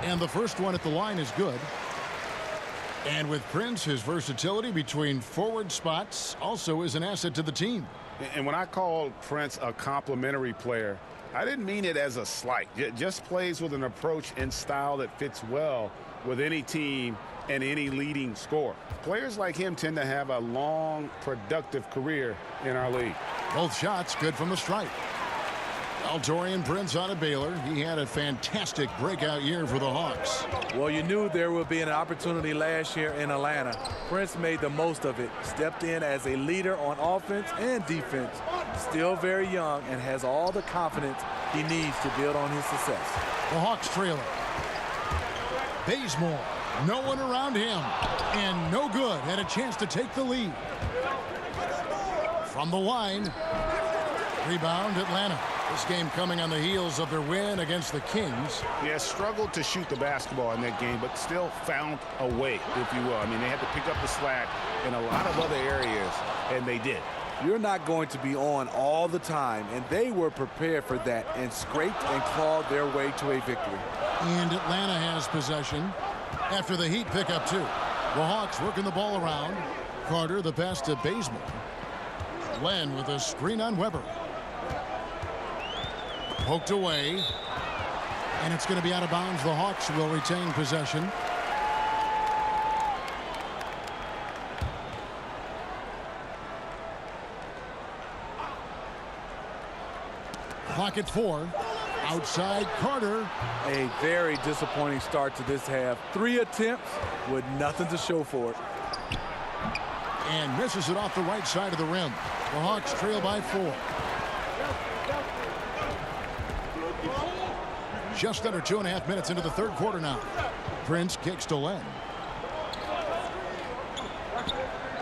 And the first one at the line is good. And with Prince, his versatility between forward spots also is an asset to the team. And when I called Prince a complimentary player, I didn't mean it as a slight. Just plays with an approach and style that fits well with any team and any leading scorer. Players like him tend to have a long, productive career in our league. Both shots good from the stripe. Altorian Prince out of Baylor. He had a fantastic breakout year for the Hawks. Well, you knew there would be an opportunity last year in Atlanta. Prince made the most of it, stepped in as a leader on offense and defense. Still very young and has all the confidence he needs to build on his success. The Hawks trailer. Bazemore, no one around him, and no good. Had a chance to take the lead. From the line, rebound Atlanta. This game coming on the heels of their win against the Kings. He has struggled to shoot the basketball in that game, but still found a way, if you will. I mean, they had to pick up the slack in a lot of other areas, and they did. You're not going to be on all the time, and they were prepared for that and scraped and clawed their way to a victory. And Atlanta has possession after the Heat pick up 2. The Hawks working the ball around. Carter the pass to Bazemore. Len with a screen on Weber. Poked away, and it's going to be out of bounds. The Hawks will retain possession. Clock at 4. Outside Carter. A very disappointing start to this half. 3 attempts with nothing to show for it. And misses it off the right side of the rim. The Hawks trail by 4. Just under 2.5 minutes into the third quarter now. Prince kicks to Len.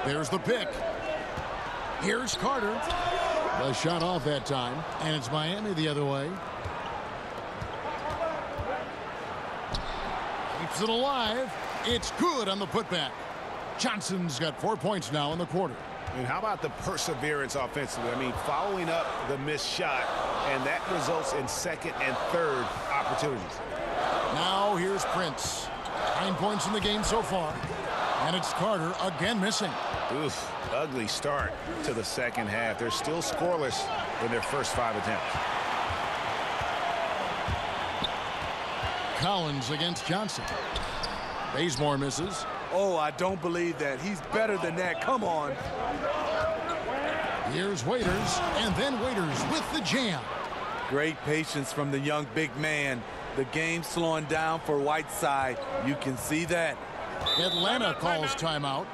There's the pick. Here's Carter. The shot off that time, and it's Miami the other way. Keeps it alive. It's good on the putback. Johnson's got 4 points now in the quarter. And how about the perseverance offensively? I mean, following up the missed shot, and that results in second and third opportunities. Now here's Prince. 9 points in the game so far. And it's Carter again missing. Oof, ugly start to the second half. They're still scoreless in their first 5 attempts. Collins against Johnson. Bazemore misses. Oh, I don't believe that. He's better than that. Come on. Here's Waiters, and then Waiters with the jam. Great patience from the young big man. The game slowing down for Whiteside. You can see that. Atlanta calls timeout.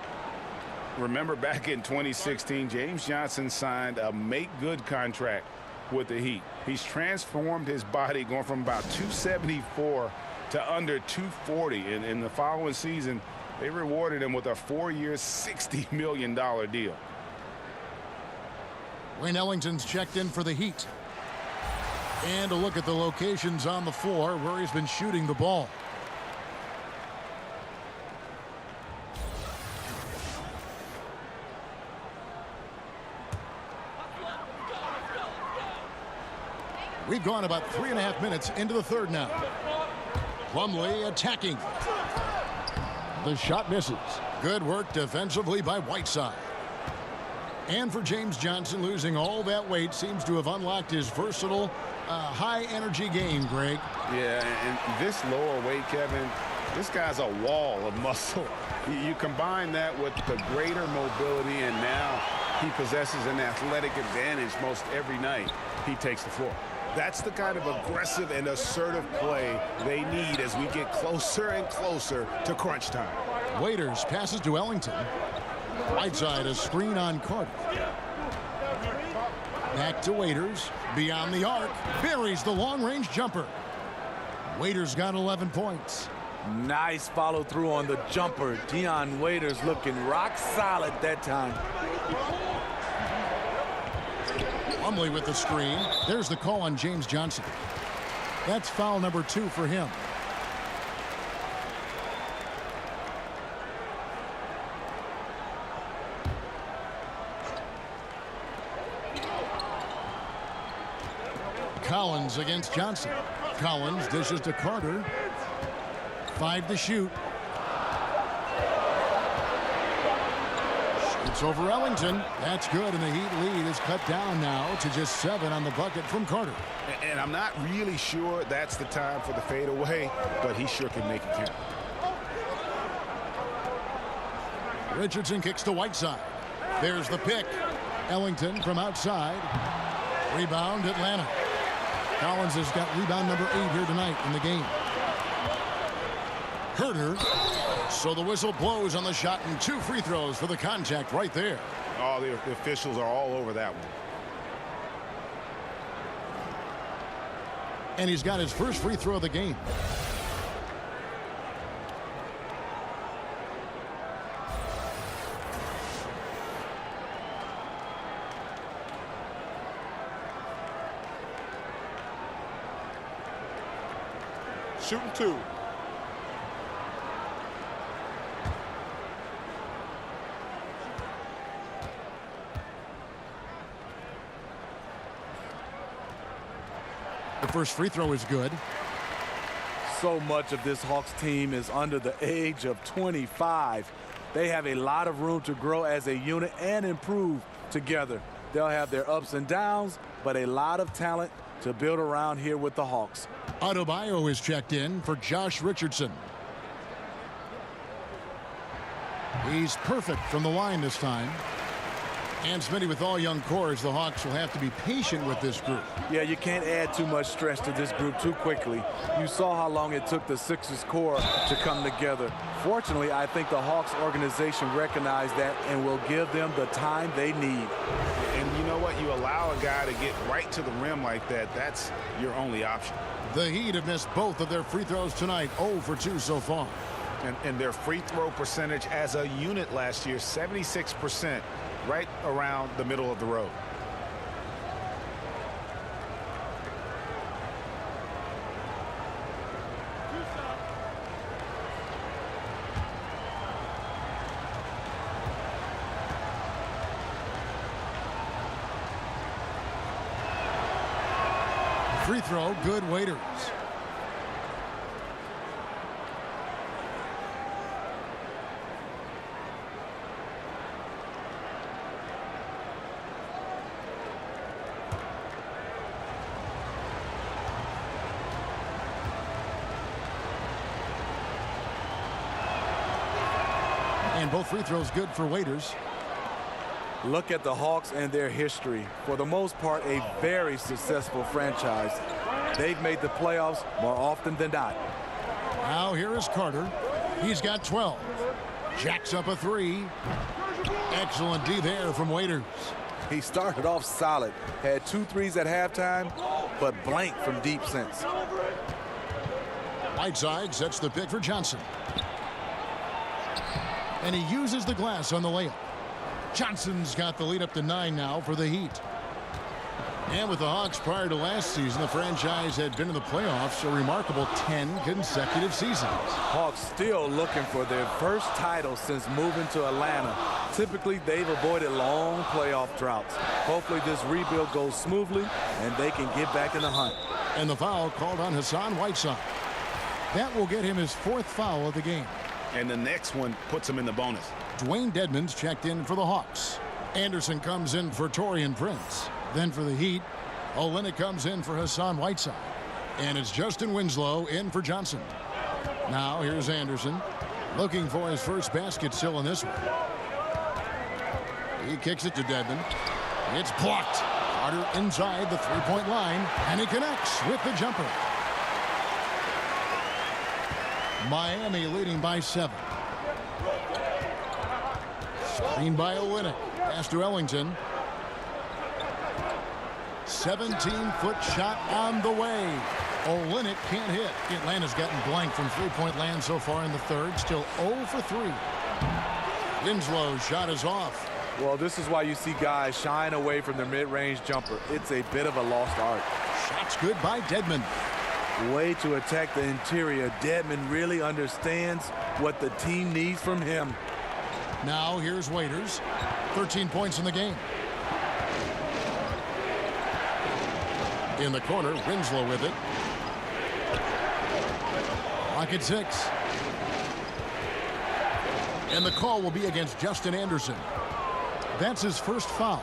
Remember back in 2016, James Johnson signed a make-good contract with the Heat. He's transformed his body, going from about 274 to under 240. And in the following season, they rewarded him with a 4-year, $60 million deal. Wayne Ellington's checked in for the Heat. And a look at the locations on the floor where he's been shooting the ball. We've gone about 3.5 minutes into the third now. Plumlee attacking. The shot misses. Good work defensively by Whiteside. And for James Johnson, losing all that weight seems to have unlocked his versatile, high-energy game, Greg. Yeah, and this lower weight, Kevin, this guy's a wall of muscle. You combine that with the greater mobility, and now he possesses an athletic advantage most every night he takes the floor. That's the kind of aggressive and assertive play they need as we get closer and closer to crunch time. Waiters passes to Ellington. Whiteside, a screen on Carter. Back to Waiters. Beyond the arc. Buries the long-range jumper. Waiters got 11 points. Nice follow through on the jumper. Dion Waiters looking rock solid that time. Plumlee with the screen. There's the call on James Johnson. That's foul number 2 for him. Collins against Johnson. Collins dishes to Carter. 5 to shoot. Shoots over Ellington. That's good, and the Heat lead is cut down now to just 7 on the bucket from Carter. And I'm not really sure that's the time for the fadeaway, but he sure can make it count. Richardson kicks to Whiteside. There's the pick. Ellington from outside. Rebound, Atlanta. Collins has got rebound number 8 here tonight in the game. Herter. So the whistle blows on the shot, and 2 free throws for the contact right there. Oh, the officials are all over that one. And he's got his first free throw of the game. Shooting 2. The first free throw is good. So much of this Hawks team is under the age of 25. They have a lot of room to grow as a unit and improve together. They'll have their ups and downs, but a lot of talent to build around here with the Hawks. Adebayo is checked in for Josh Richardson. He's perfect from the line this time. And Smitty, with all young cores, the Hawks will have to be patient with this group. Yeah, you can't add too much stress to this group too quickly. You saw how long it took the Sixers core to come together. Fortunately, I think the Hawks organization recognized that and will give them the time they need. And you know what? You allow a guy to get right to the rim like that, that's your only option. The Heat have missed both of their free throws tonight, 0 for 2 so far. And their free throw percentage as a unit last year, 76%, right around the middle of the road. Free throw, good. Waiters. And both free throws good for Waiters. Look at the Hawks and their history. For the most part, a very successful franchise. They've made the playoffs more often than not. Now here is Carter. He's got 12. Jacks up a three. Excellent D there from Waiters. He started off solid. Had 2 threes at halftime, but blanked from deep since. Whiteside sets the pick for Johnson. And he uses the glass on the layup. Johnson's got the lead up to 9 now for the Heat. And with the Hawks prior to last season, the franchise had been in the playoffs a remarkable 10 consecutive seasons. Hawks still looking for their first title since moving to Atlanta. Typically, they've avoided long playoff droughts. Hopefully, this rebuild goes smoothly and they can get back in the hunt. And the foul called on Hassan Whiteside. That will get him his 4th foul of the game. And the next one puts him in the bonus. Dwayne Dedmon's checked in for the Hawks. Anderson comes in for Taurean Prince. Then for the Heat, Olynyk comes in for Hassan Whiteside. And it's Justin Winslow in for Johnson. Now here's Anderson looking for his first basket still in this one. He kicks it to Dedmon. It's blocked. Carter inside the 3-point line, and he connects with the jumper. Miami leading by 7. Screen by Olynyk. Pass to Ellington. 17-foot shot on the way. Olynyk can't hit. Atlanta's gotten blank from 3-point land so far in the third. Still 0 for 3. Winslow's shot is off. Well, this is why you see guys shying away from their mid-range jumper. It's a bit of a lost art. Shot's good by Dedmon. Way to attack the interior. Dedmon really understands what the team needs from him. Now here's Waiters. 13 points in the game. In the corner, Winslow with it. Clock at 6. And the call will be against Justin Anderson. That's his first foul.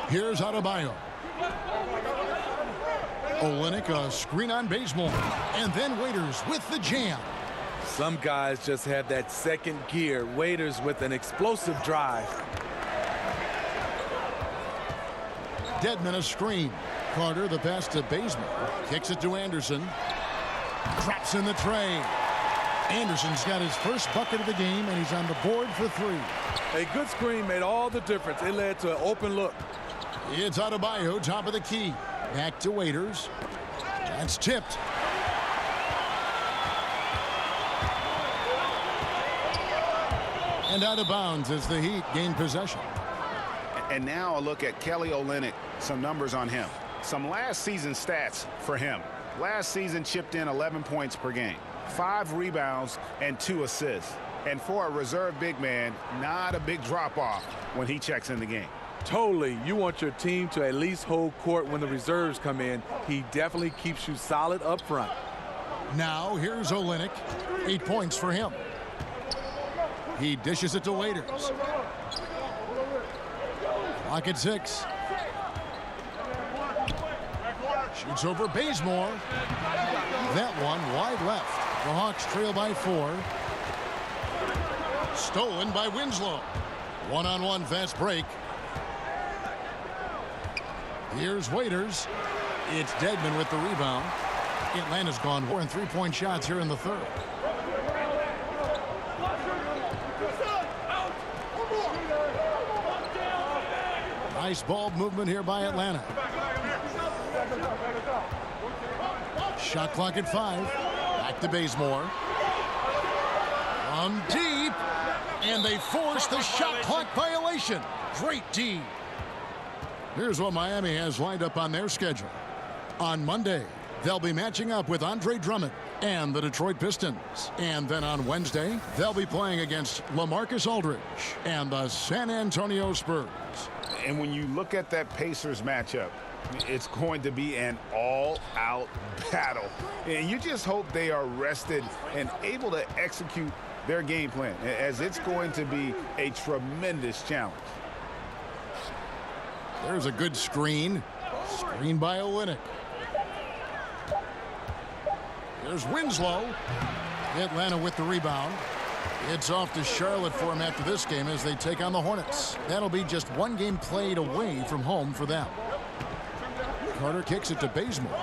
Here's Adebayo. Olynyk, a screen on Bazemore. And then Waiters with the jam. Some guys just have that second gear. Waiters with an explosive drive. Dedmon a screen. Carter the pass to Bazemore. Kicks it to Anderson. Drops in the tray. Anderson's got his first bucket of the game, and he's on the board for 3. A good screen made all the difference. It led to an open look. It's Adebayo, top of the key. Back to Waiters. That's tipped. And out of bounds as the Heat gain possession. And now a look at Kelly Olynyk. Some numbers on him. Some last season stats for him. Last season chipped in 11 points per game. 5 rebounds and 2 assists. And for a reserve big man, not a big drop-off when he checks in the game. Totally. You want your team to at least hold court when the reserves come in. He definitely keeps you solid up front. Now here's Olynyk. 8 points for him. He dishes it to Waiters. Clock at 6. Shoots over Bazemore. That one wide left. The Hawks trail by 4. Stolen by Winslow. One-on-one fast break. Here's Waiters. It's Dedmon with the rebound. Atlanta's gone 4 and 3-point shots here in the third. Nice ball movement here by Atlanta. Shot clock at 5. Back to Bazemore. From deep. And they force the shot clock violation. Great D. Here's what Miami has lined up on their schedule. On Monday, they'll be matching up with Andre Drummond and the Detroit Pistons. And then on Wednesday, they'll be playing against LaMarcus Aldridge and the San Antonio Spurs. And when you look at that Pacers matchup, it's going to be an all-out battle. And you just hope they are rested and able to execute their game plan, as it's going to be a tremendous challenge. There's a good screen. Screen by Olynyk. There's Winslow. Atlanta with the rebound. It's off to Charlotte for him after this game as they take on the Hornets. That'll be just one game played away from home for them. Carter kicks it to Bazemore.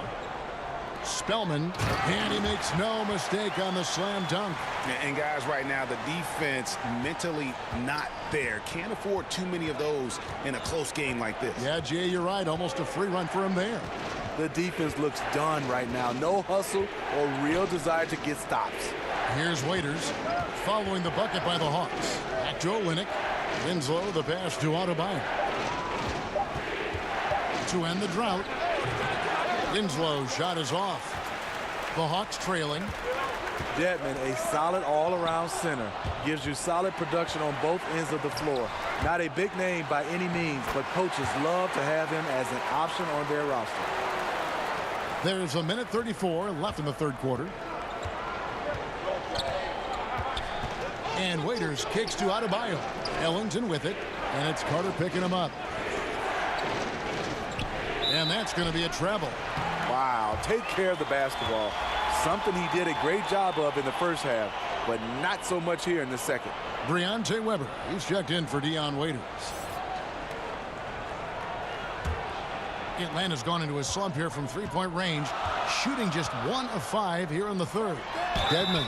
Spellman, and he makes no mistake on the slam dunk. And guys, right now the defense mentally not there. Can't afford too many of those in a close game like this. Yeah, Jay, you're right. Almost a free run for him there. The defense looks done right now. No hustle or real desire to get stops. Here's Waiters following the bucket by the Hawks. Back to Olynyk. Winslow, the pass to Adebayo. To end the drought. Winslow's shot is off. The Hawks trailing. Dedmon, a solid all-around center. Gives you solid production on both ends of the floor. Not a big name by any means, but coaches love to have him as an option on their roster. There's a minute 34 left in the third quarter. And Waiters kicks to Adebayo. Ellington with it, and it's Carter picking him up. And that's going to be a travel. Wow, take care of the basketball. Something he did a great job of in the first half, but not so much here in the second. Briante Weber, he's checked in for Dion Waiters. Atlanta's gone into a slump here from three-point range, shooting just 1 of 5 here in the third. Dedmon.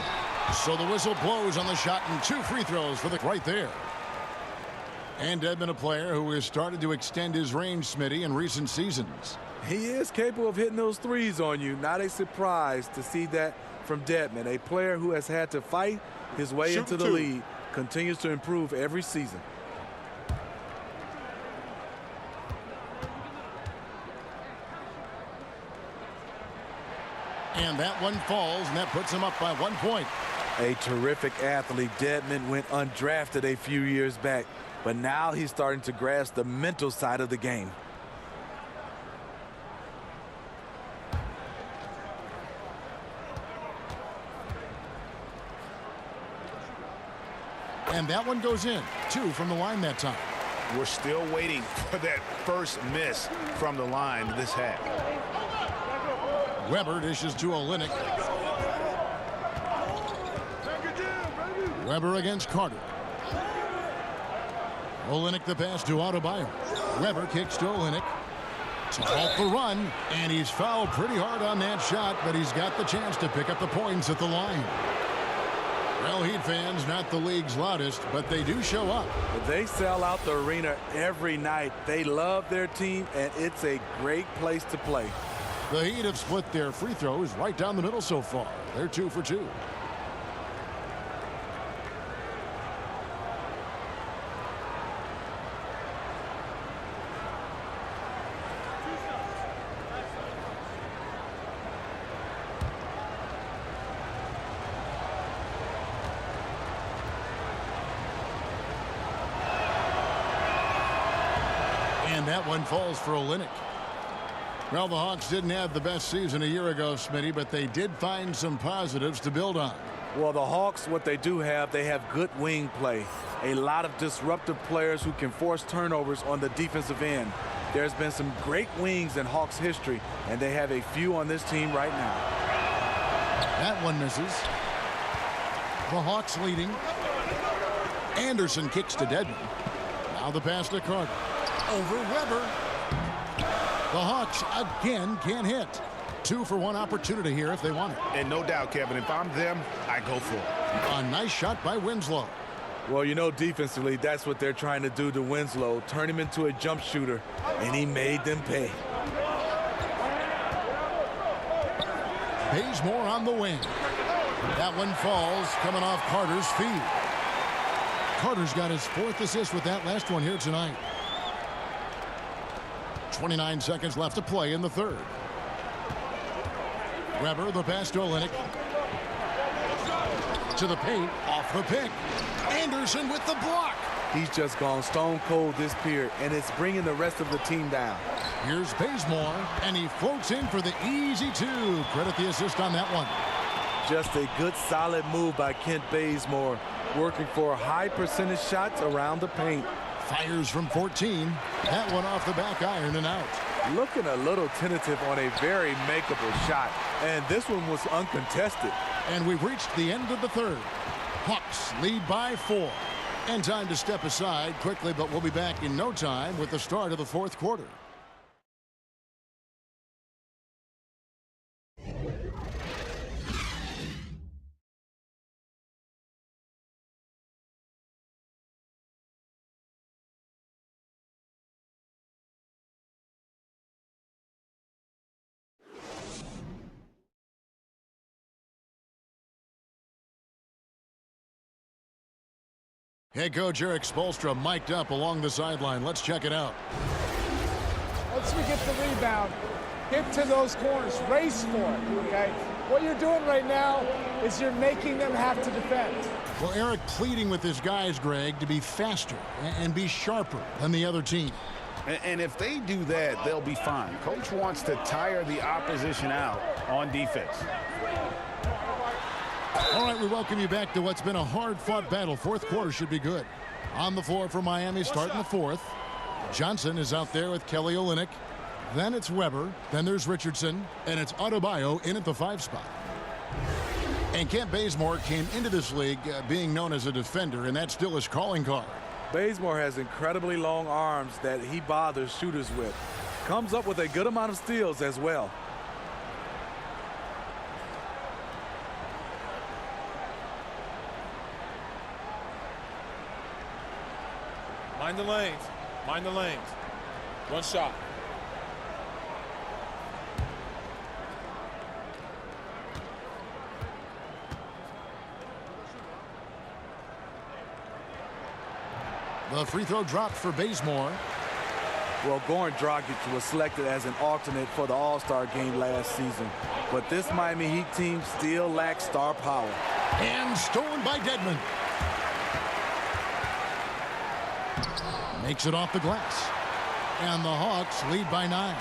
So the whistle blows on the shot, and 2 free throws for the right there. And Dedmon, a player who has started to extend his range, Smitty, in recent seasons. He is capable of hitting those threes on you. Not a surprise to see that from Dedmon, a player who has had to fight his way into the league, continues to improve every season. And that one falls, and that puts him up by 1 point. A terrific athlete. Dedmon went undrafted a few years back, but now he's starting to grasp the mental side of the game. And that one goes in. 2 from the line that time. We're still waiting for that first miss from the line this half. Weber dishes to Olynyk. Weber against Carter. Olynyk the pass to Adebayo. Weber kicks to Olynyk. To halt the run, and he's fouled pretty hard on that shot, but he's got the chance to pick up the points at the line. Well, Heat fans, not the league's loudest, but they do show up. They sell out the arena every night. They love their team, and it's a great place to play. The Heat have split their free throws right down the middle so far. They're 2 for 2. And that one falls for Olynyk. Well, the Hawks didn't have the best season a year ago, Smitty, but they did find some positives to build on. Well, the Hawks, what they do have, they have good wing play. A lot of disruptive players who can force turnovers on the defensive end. There's been some great wings in Hawks history, and they have a few on this team right now. That one misses. The Hawks leading. Anderson kicks to Dedmon. Now the pass to Carter. Over Weber. The Hawks again can't hit. 2 for 1 opportunity here if they want it. And no doubt, Kevin, if I'm them, I go for it. A nice shot by Winslow. Well, you know, defensively, that's what they're trying to do to Winslow. Turn him into a jump shooter, and he made them pay. Bazemore on the wing. That one falls, coming off Carter's feet. Carter's got his 4th assist with that last one here tonight. 29 seconds left to play in the third. Weber, the pass to Olynyk. To the paint, off the pick. Anderson with the block. He's just gone stone cold this period, and it's bringing the rest of the team down. Here's Bazemore, and he floats in for the easy 2. Credit the assist on that one. Just a good, solid move by Kent Bazemore, working for high percentage shots around the paint. Fires from 14. That one off the back iron and out. Looking a little tentative on a very makeable shot, and this one was uncontested. And we've reached the end of the third. Hawks lead by 4. And time to step aside quickly, but we'll be back in no time with the start of the fourth quarter. Head coach Erik Spoelstra mic'd up along the sideline. Let's check it out. Once we get the rebound, get to those corners, race for it, okay? What you're doing right now is you're making them have to defend. Well, Erik pleading with his guys, Greg, to be faster and be sharper than the other team. And if they do that, they'll be fine. Coach wants to tire the opposition out on defense. All right, we welcome you back to what's been a hard-fought battle. Fourth quarter should be good. On the floor for Miami starting the fourth. Johnson is out there with Kelly Olynyk. Then it's Weber. Then there's Richardson. And it's Adebayo in at the 5 spot. And Kent Bazemore came into this league being known as a defender, and that's still his calling card. Bazemore has incredibly long arms that he bothers shooters with. Comes up with a good amount of steals as well. Mind the lanes. Mind the lanes. One shot. The free throw dropped for Bazemore. Well, Goran Dragic was selected as an alternate for the All-Star game last season. But this Miami Heat team still lacks star power. And stolen by Dedmon. Makes it off the glass. And the Hawks lead by 9.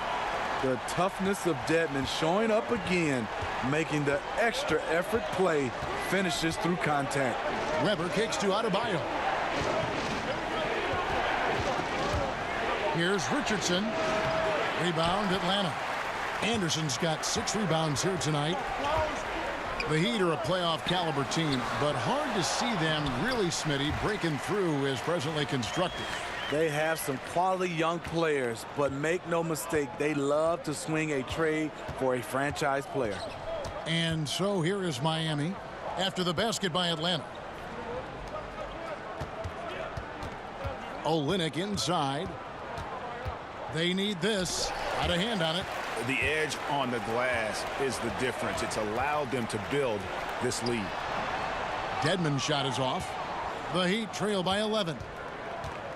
The toughness of Dedmon showing up again, making the extra effort play, finishes through contact. Weber kicks to Adebayo. Here's Richardson. Rebound, Atlanta. Anderson's got 6 rebounds here tonight. The Heat are a playoff caliber team, but hard to see them really, Smitty, breaking through as presently constructed. They have some quality young players, but make no mistake, they love to swing a trade for a franchise player. And so here is Miami after the basket by Atlanta. Olynyk inside. They need this. Got a hand on it. The edge on the glass is the difference. It's allowed them to build this lead. Dedmon's shot is off. The Heat trail by 11.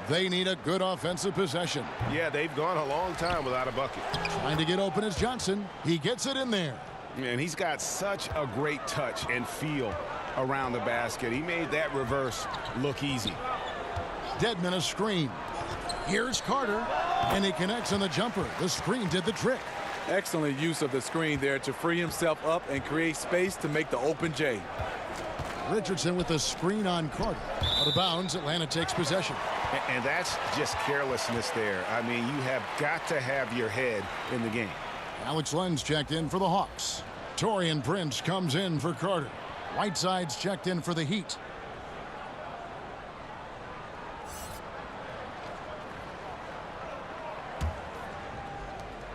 They need a good offensive possession. Yeah, they've gone a long time without a bucket. Trying to get open is Johnson. He gets it in there. And he's got such a great touch and feel around the basket. He made that reverse look easy. Dedmon a screen. Here's Carter, and he connects on the jumper. The screen did the trick. Excellent use of the screen there to free himself up and create space to make the open J. Richardson with the screen on Carter. Out of bounds, Atlanta takes possession. And that's just carelessness there. I mean, you have got to have your head in the game. Alex Len's checked in for the Hawks. Taurean Prince comes in for Carter. Whiteside's checked in for the Heat.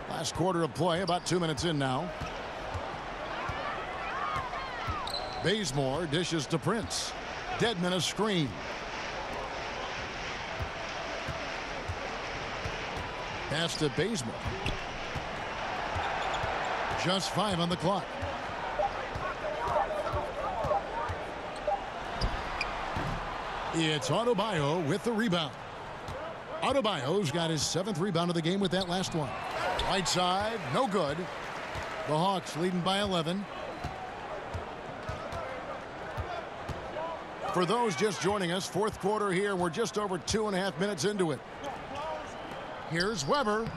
Last quarter of play, about 2 minutes in now. Bazemore dishes to Prince. Dedmon a screen. Pass to Bazemore. Just 5 on the clock. It's Adebayo with the rebound. Adebayo's got his 7th rebound of the game with that last one. Right side, no good. The Hawks leading by 11. For those just joining us, fourth quarter here. We're just over 2.5 minutes into it. Here's Weber.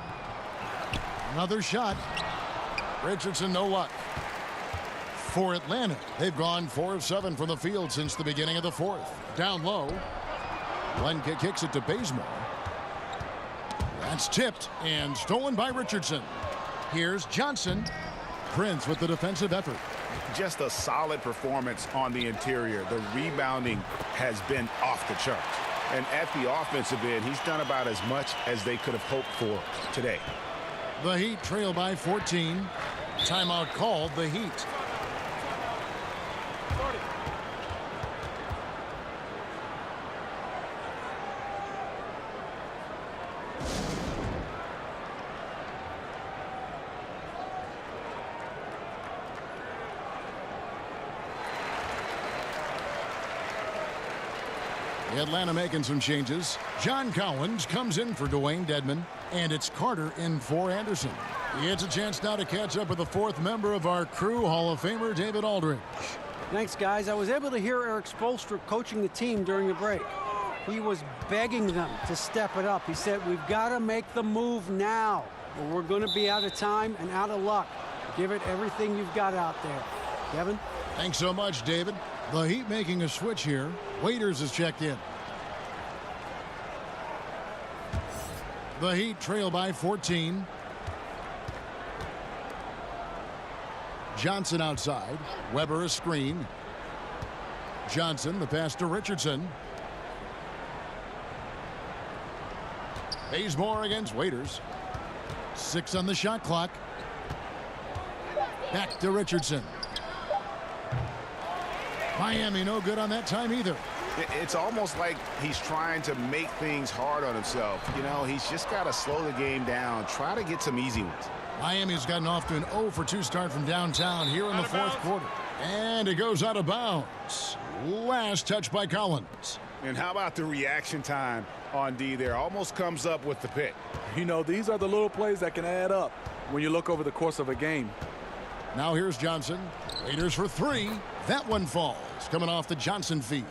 Another shot. Richardson, no luck. For Atlanta, they've gone 4 of 7 from the field since the beginning of the fourth. Down low. Olynyk kicks it to Bazemore. That's tipped and stolen by Richardson. Here's Johnson. Prince with the defensive effort. Just a solid performance on the interior. The rebounding has been off the charts. And at the offensive end, he's done about as much as they could have hoped for today. The Heat trail by 14. Timeout called the Heat. Atlanta making some changes. John Collins comes in for Dwayne Dedmon, and it's Carter in for Anderson. It's a chance now to catch up with the fourth member of our crew, Hall of Famer David Aldridge. Thanks, guys. I was able to hear Erik Spoelstra coaching the team during the break. He was begging them to step it up. He said, we've got to make the move now, or we're going to be out of time and out of luck. Give it everything you've got out there. Kevin? Thanks so much, David. The Heat making a switch here. Waiters is checked in. The Heat trail by 14. Johnson outside. Weber a screen. Johnson the pass to Richardson. Bazemore against Waiters. 6 on the shot clock. Back to Richardson. Miami no good on that time either. It's almost like he's trying to make things hard on himself. You know, he's just got to slow the game down, try to get some easy ones. Miami's gotten off to an 0-for-2 start from downtown here in the fourth quarter. And it goes out of bounds. Last touch by Collins. And how about the reaction time on D there? Almost comes up with the pick. You know, these are the little plays that can add up when you look over the course of a game. Now here's Johnson. Waiters for 3. That one falls, coming off the Johnson feed.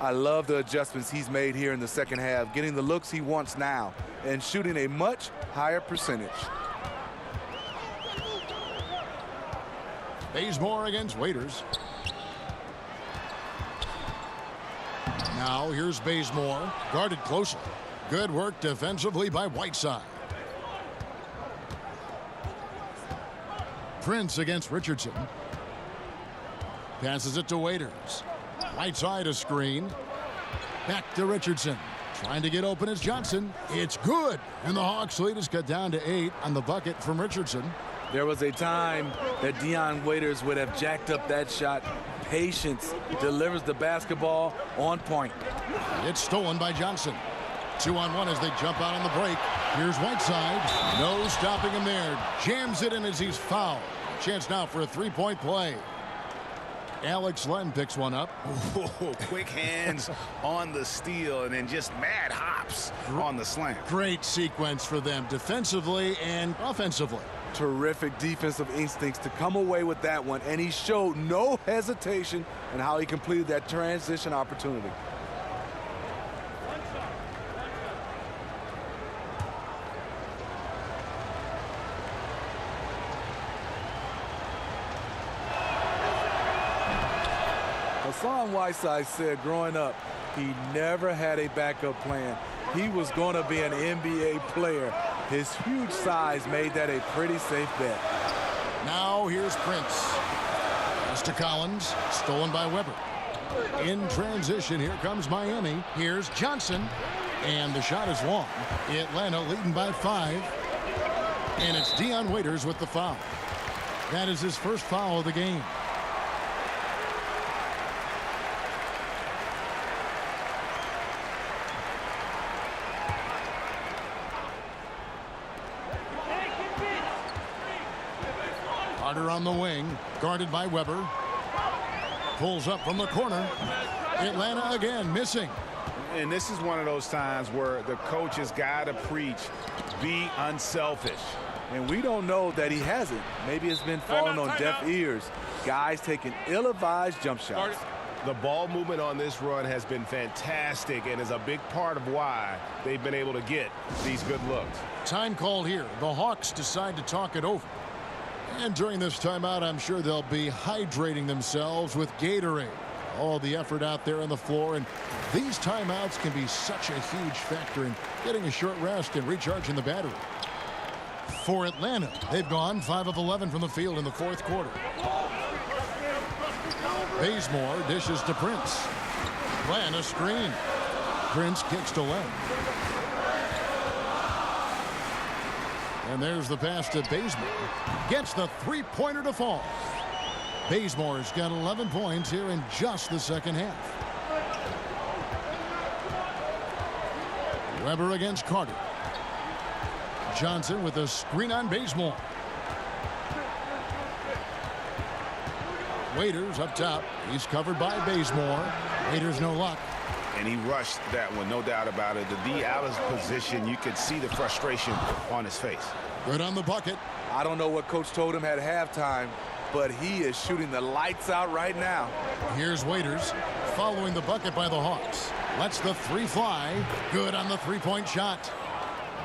I love the adjustments he's made here in the second half, getting the looks he wants now and shooting a much higher percentage. Bazemore against Waiters. Now here's Bazemore, guarded closely. Good work defensively by Whiteside. Prince against Richardson. Passes it to Waiters. Right side a screen. Back to Richardson. Trying to get open is Johnson. It's good. And the Hawks lead is cut down to 8 on the bucket from Richardson. There was a time that Dion Waiters would have jacked up that shot. Patience delivers the basketball on point. It's stolen by Johnson. 2-on-1 as they jump out on the break. Here's Whiteside. No stopping him there. Jams it in as he's fouled. Chance now for a three-point play. Alex Len picks one up. Ooh, quick hands on the steal and then just mad hops on the slam. Great sequence for them defensively and offensively. Terrific defensive instincts to come away with that one, and he showed no hesitation in how he completed that transition opportunity. Hassan Whiteside said growing up he never had a backup plan. He was going to be an NBA player. His huge size made that a pretty safe bet. Now here's Prince. Pass to Collins. Stolen by Weber. In transition, here comes Miami. Here's Johnson. And the shot is long. Atlanta leading by 5. And it's Dion Waiters with the foul. That is his first foul of the game. Carter on the wing, guarded by Weber. Pulls up from the corner. Atlanta again missing. And this is one of those times where the coach has got to preach, be unselfish. And we don't know that he hasn't. Maybe it's been falling on deaf ears. Guys taking ill-advised jump shots. The ball movement on this run has been fantastic and is a big part of why they've been able to get these good looks. Time called here. The Hawks decide to talk it over. And during this timeout, I'm sure they'll be hydrating themselves with Gatorade. All the effort out there on the floor and These timeouts can be such a huge factor in getting a short rest and recharging the battery. For Atlanta, they've gone 5 of 11 from the field in the fourth quarter. Bazemore dishes to Prince. Glenn a screen. Prince kicks to Len. And there's the pass to Bazemore. Gets the three-pointer to fall. Bazemore's got 11 points here in just the second half. Weber against Carter. Johnson with a screen on Bazemore. Waiters up top. He's covered by Bazemore. Waiters no luck. And he rushed that one, no doubt about it. The D out of position, you could see the frustration on his face. Good on the bucket. I don't know what coach told him at halftime, but he is shooting the lights out right now. Here's Waiters following the bucket by the Hawks. Lets the three fly. Good on the three-point shot.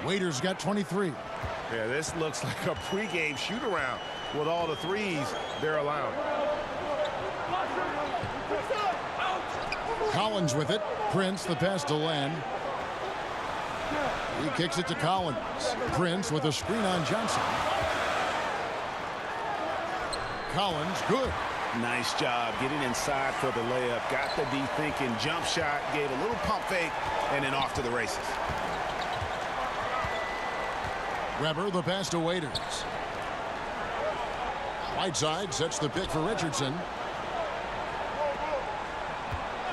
Waiters got 23. Yeah, this looks like a pregame shoot-around with all the threes they're allowing. Collins with it. Prince the pass to Len. He kicks it to Collins. Prince with a screen on Johnson. Collins good. Nice job getting inside for the layup. Got the D thinking. Jump shot. Gave a little pump fake. And then off to the races. Weber the pass to Waiters. Whiteside sets the pick for Richardson.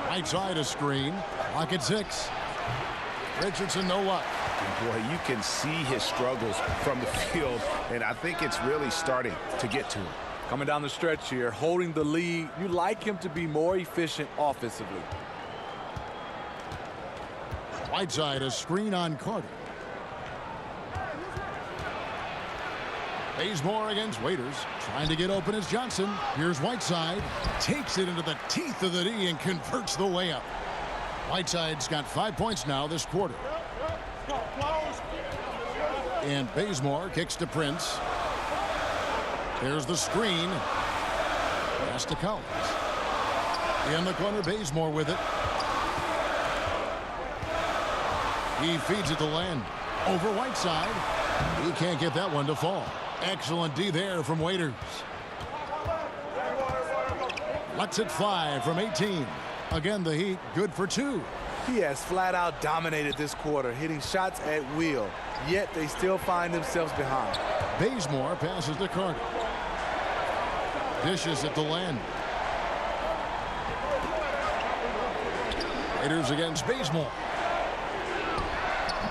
Right side a screen. Clock at 6. Richardson no luck. Boy, you can see his struggles from the field, and I think it's really starting to get to him. Coming down the stretch here, holding the lead. You like him to be more efficient offensively. Whiteside a screen on Carter. Bazemore against Waiters. Trying to get open as Johnson. Here's Whiteside. Takes it into the teeth of the D and converts the layup. Whiteside's got 5 points now this quarter. And Bazemore kicks to Prince. There's the screen. Pass to Collins. In the corner, Bazemore with it. He feeds it to Len. Over Whiteside. He can't get that one to fall. Excellent D there from Waiters. Lets it fly from 18. Again, the Heat good for 2. He has flat out dominated this quarter, hitting shots at will, yet they still find themselves behind. Bazemore passes to Carter. Dishes it to Len. Waiters against Bazemore.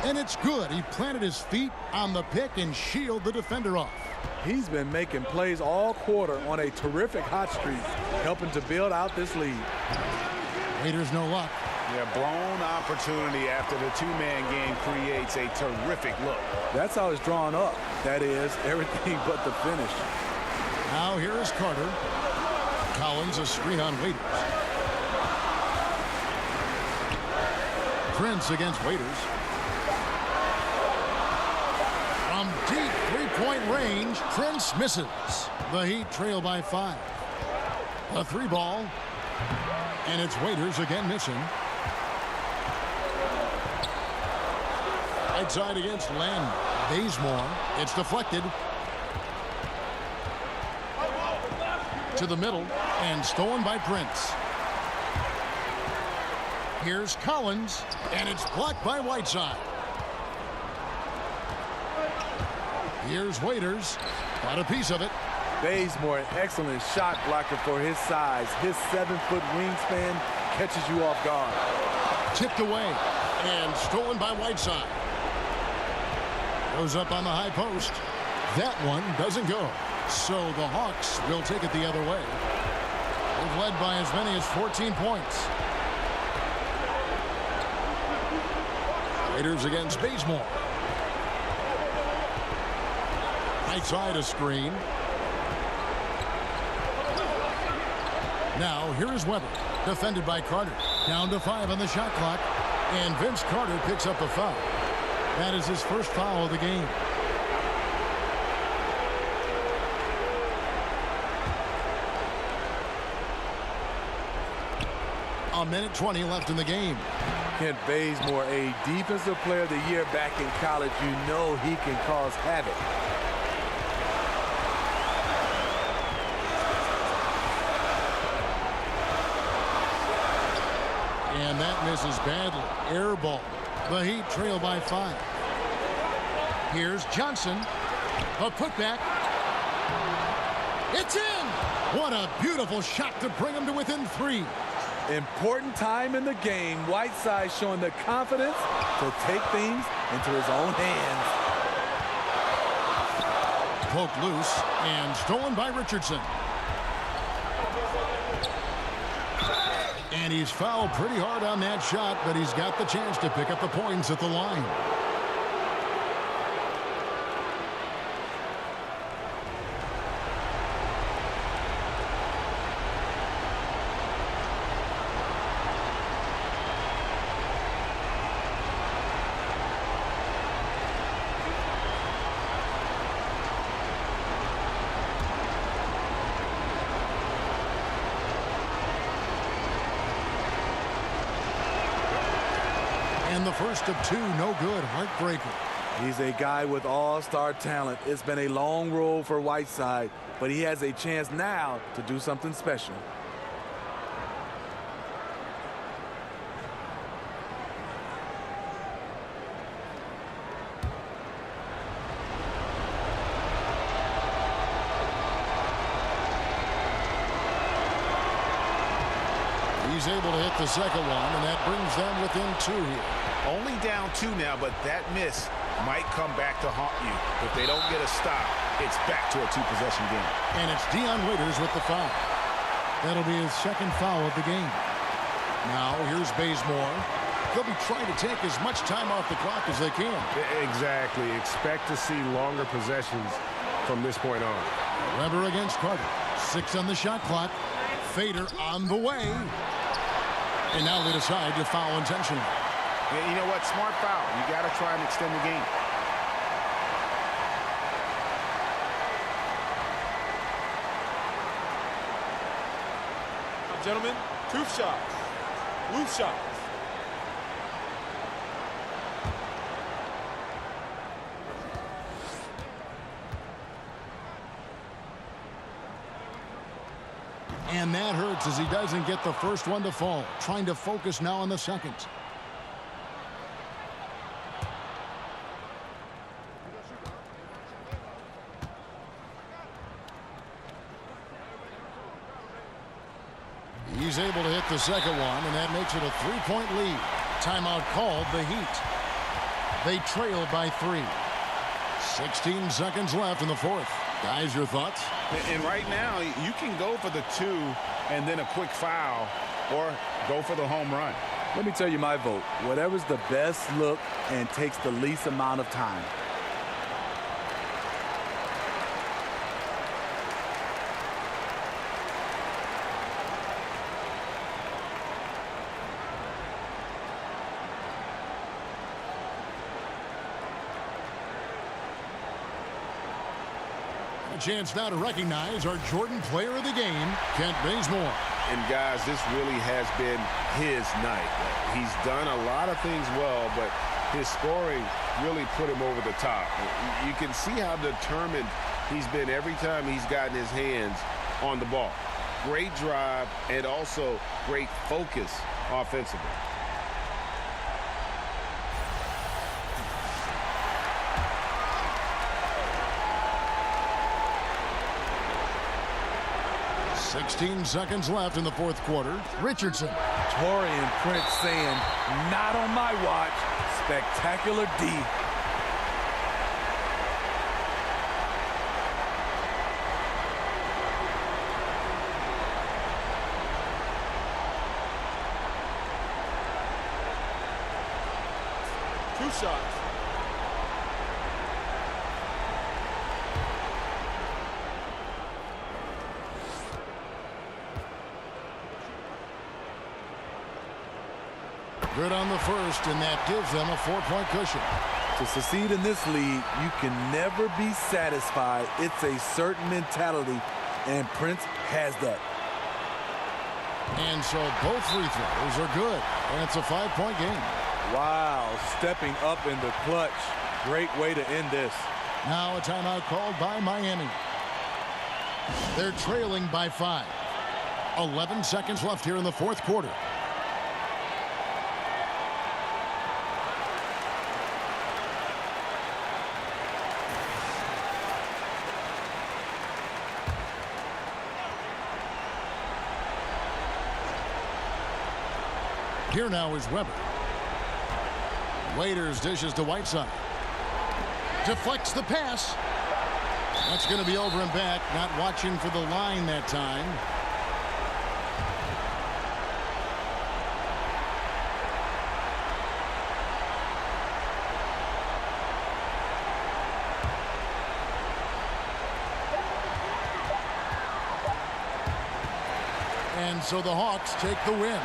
And it's good. He planted his feet on the pick and shielded the defender off. He's been making plays all quarter on a terrific hot streak, helping to build out this lead. Waiters no luck. Yeah, blown opportunity after the two-man game creates a terrific look. That's how it's drawn up. That is, everything but the finish. Now here is Carter. Collins a screen on Waiters. Prince against Waiters. From deep three-point range, Prince misses. The Heat trail by 5. A 3 ball. And it's Waiters again missing. Right side against Len. Bazemore. It's deflected. To the middle and stolen by Prince. Here's Collins, and it's blocked by Whiteside. Here's Waiters. Got a piece of it. Bazemore, an excellent shot blocker for his size. His 7-foot wingspan catches you off guard. Tipped away and stolen by Whiteside. Goes up on the high post. That one doesn't go. So the Hawks will take it the other way. They've led by as many as 14 points. Raiders against Bazemore. Right side a screen. Now here is Weber. Defended by Carter. Down to 5 on the shot clock. And Vince Carter picks up a foul. That is his first foul of the game. A 1:20 left in the game. Kent Bazemore, a Defensive Player of the Year back in college. You know he can cause havoc. And that misses badly. Air ball. The Heat trail by 5. Here's Johnson. A putback. It's in! What a beautiful shot to bring him to within 3. Important time in the game. Whiteside showing the confidence to take things into his own hands. Poked loose and stolen by Richardson. And he's fouled pretty hard on that shot, but he's got the chance to pick up the points at the line. And the first of 2, no good. Heartbreaker. He's a guy with all-star talent. It's been a long road for Whiteside, but he has a chance now to do something special. He's able to hit the second one, and that brings them within 2 here. Only down 2 now, but that miss might come back to haunt you. If they don't get a stop, it's back to a 2-possession game. And it's Dion Waiters with the foul. That'll be his second foul of the game. Now here's Bazemore. They'll be trying to take as much time off the clock as they can. Exactly. Expect to see longer possessions from this point on. Weber against Carter. 6 on the shot clock. Fader on the way. And now they decide to foul intentionally. Yeah, you know what? Smart foul. You got to try and extend the game. Now, gentlemen, 2 shots. Loose shots. And that hurts as he doesn't get the first one to fall. Trying to focus now on the second. He's able to hit the second one, and that makes it a 3-point lead. Timeout called, the Heat. They trail by 3. 16 seconds left in the fourth. Guys, your thoughts? And right now, you can go for the 2 and then a quick foul, or go for the home run. Let me tell you my vote. Whatever's the best look and takes the least amount of time. A chance now to recognize our Jordan Player of the Game, Kent Bazemore. And guys, this really has been his night. He's done a lot of things well, but his scoring really put him over the top. You can see how determined he's been every time he's gotten his hands on the ball. Great drive and also great focus offensively. $16 seconds left in the fourth quarter. Richardson. Torian Prince saying, not on my watch. Spectacular D. Two shots. Good on the first, and that gives them a 4-point cushion. To succeed in this league, you can never be satisfied. It's a certain mentality, and Prince has that. And so both free throws are good. And it's a 5-point game. Wow, stepping up in the clutch. Great way to end this. Now a timeout called by Miami. They're trailing by 5. 11 seconds left here in the fourth quarter. Here now is Weber. Waiters dishes to Whiteside. Deflects the pass. That's going to be over and back. Not watching for the line that time. And so the Hawks take the win.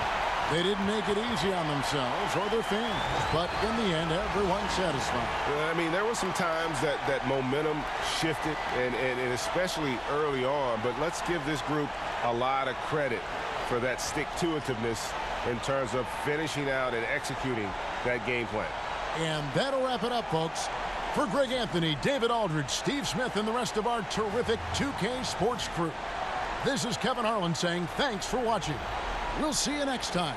They didn't make it easy on themselves or their fans, but in the end, everyone's satisfied. I mean, there were some times that momentum shifted, and especially early on, but let's give this group a lot of credit for that stick-to-itiveness in terms of finishing out and executing that game plan. And that'll wrap it up, folks. For Greg Anthony, David Aldridge, Steve Smith, and the rest of our terrific 2K Sports crew, this is Kevin Harlan saying thanks for watching. We'll see you next time.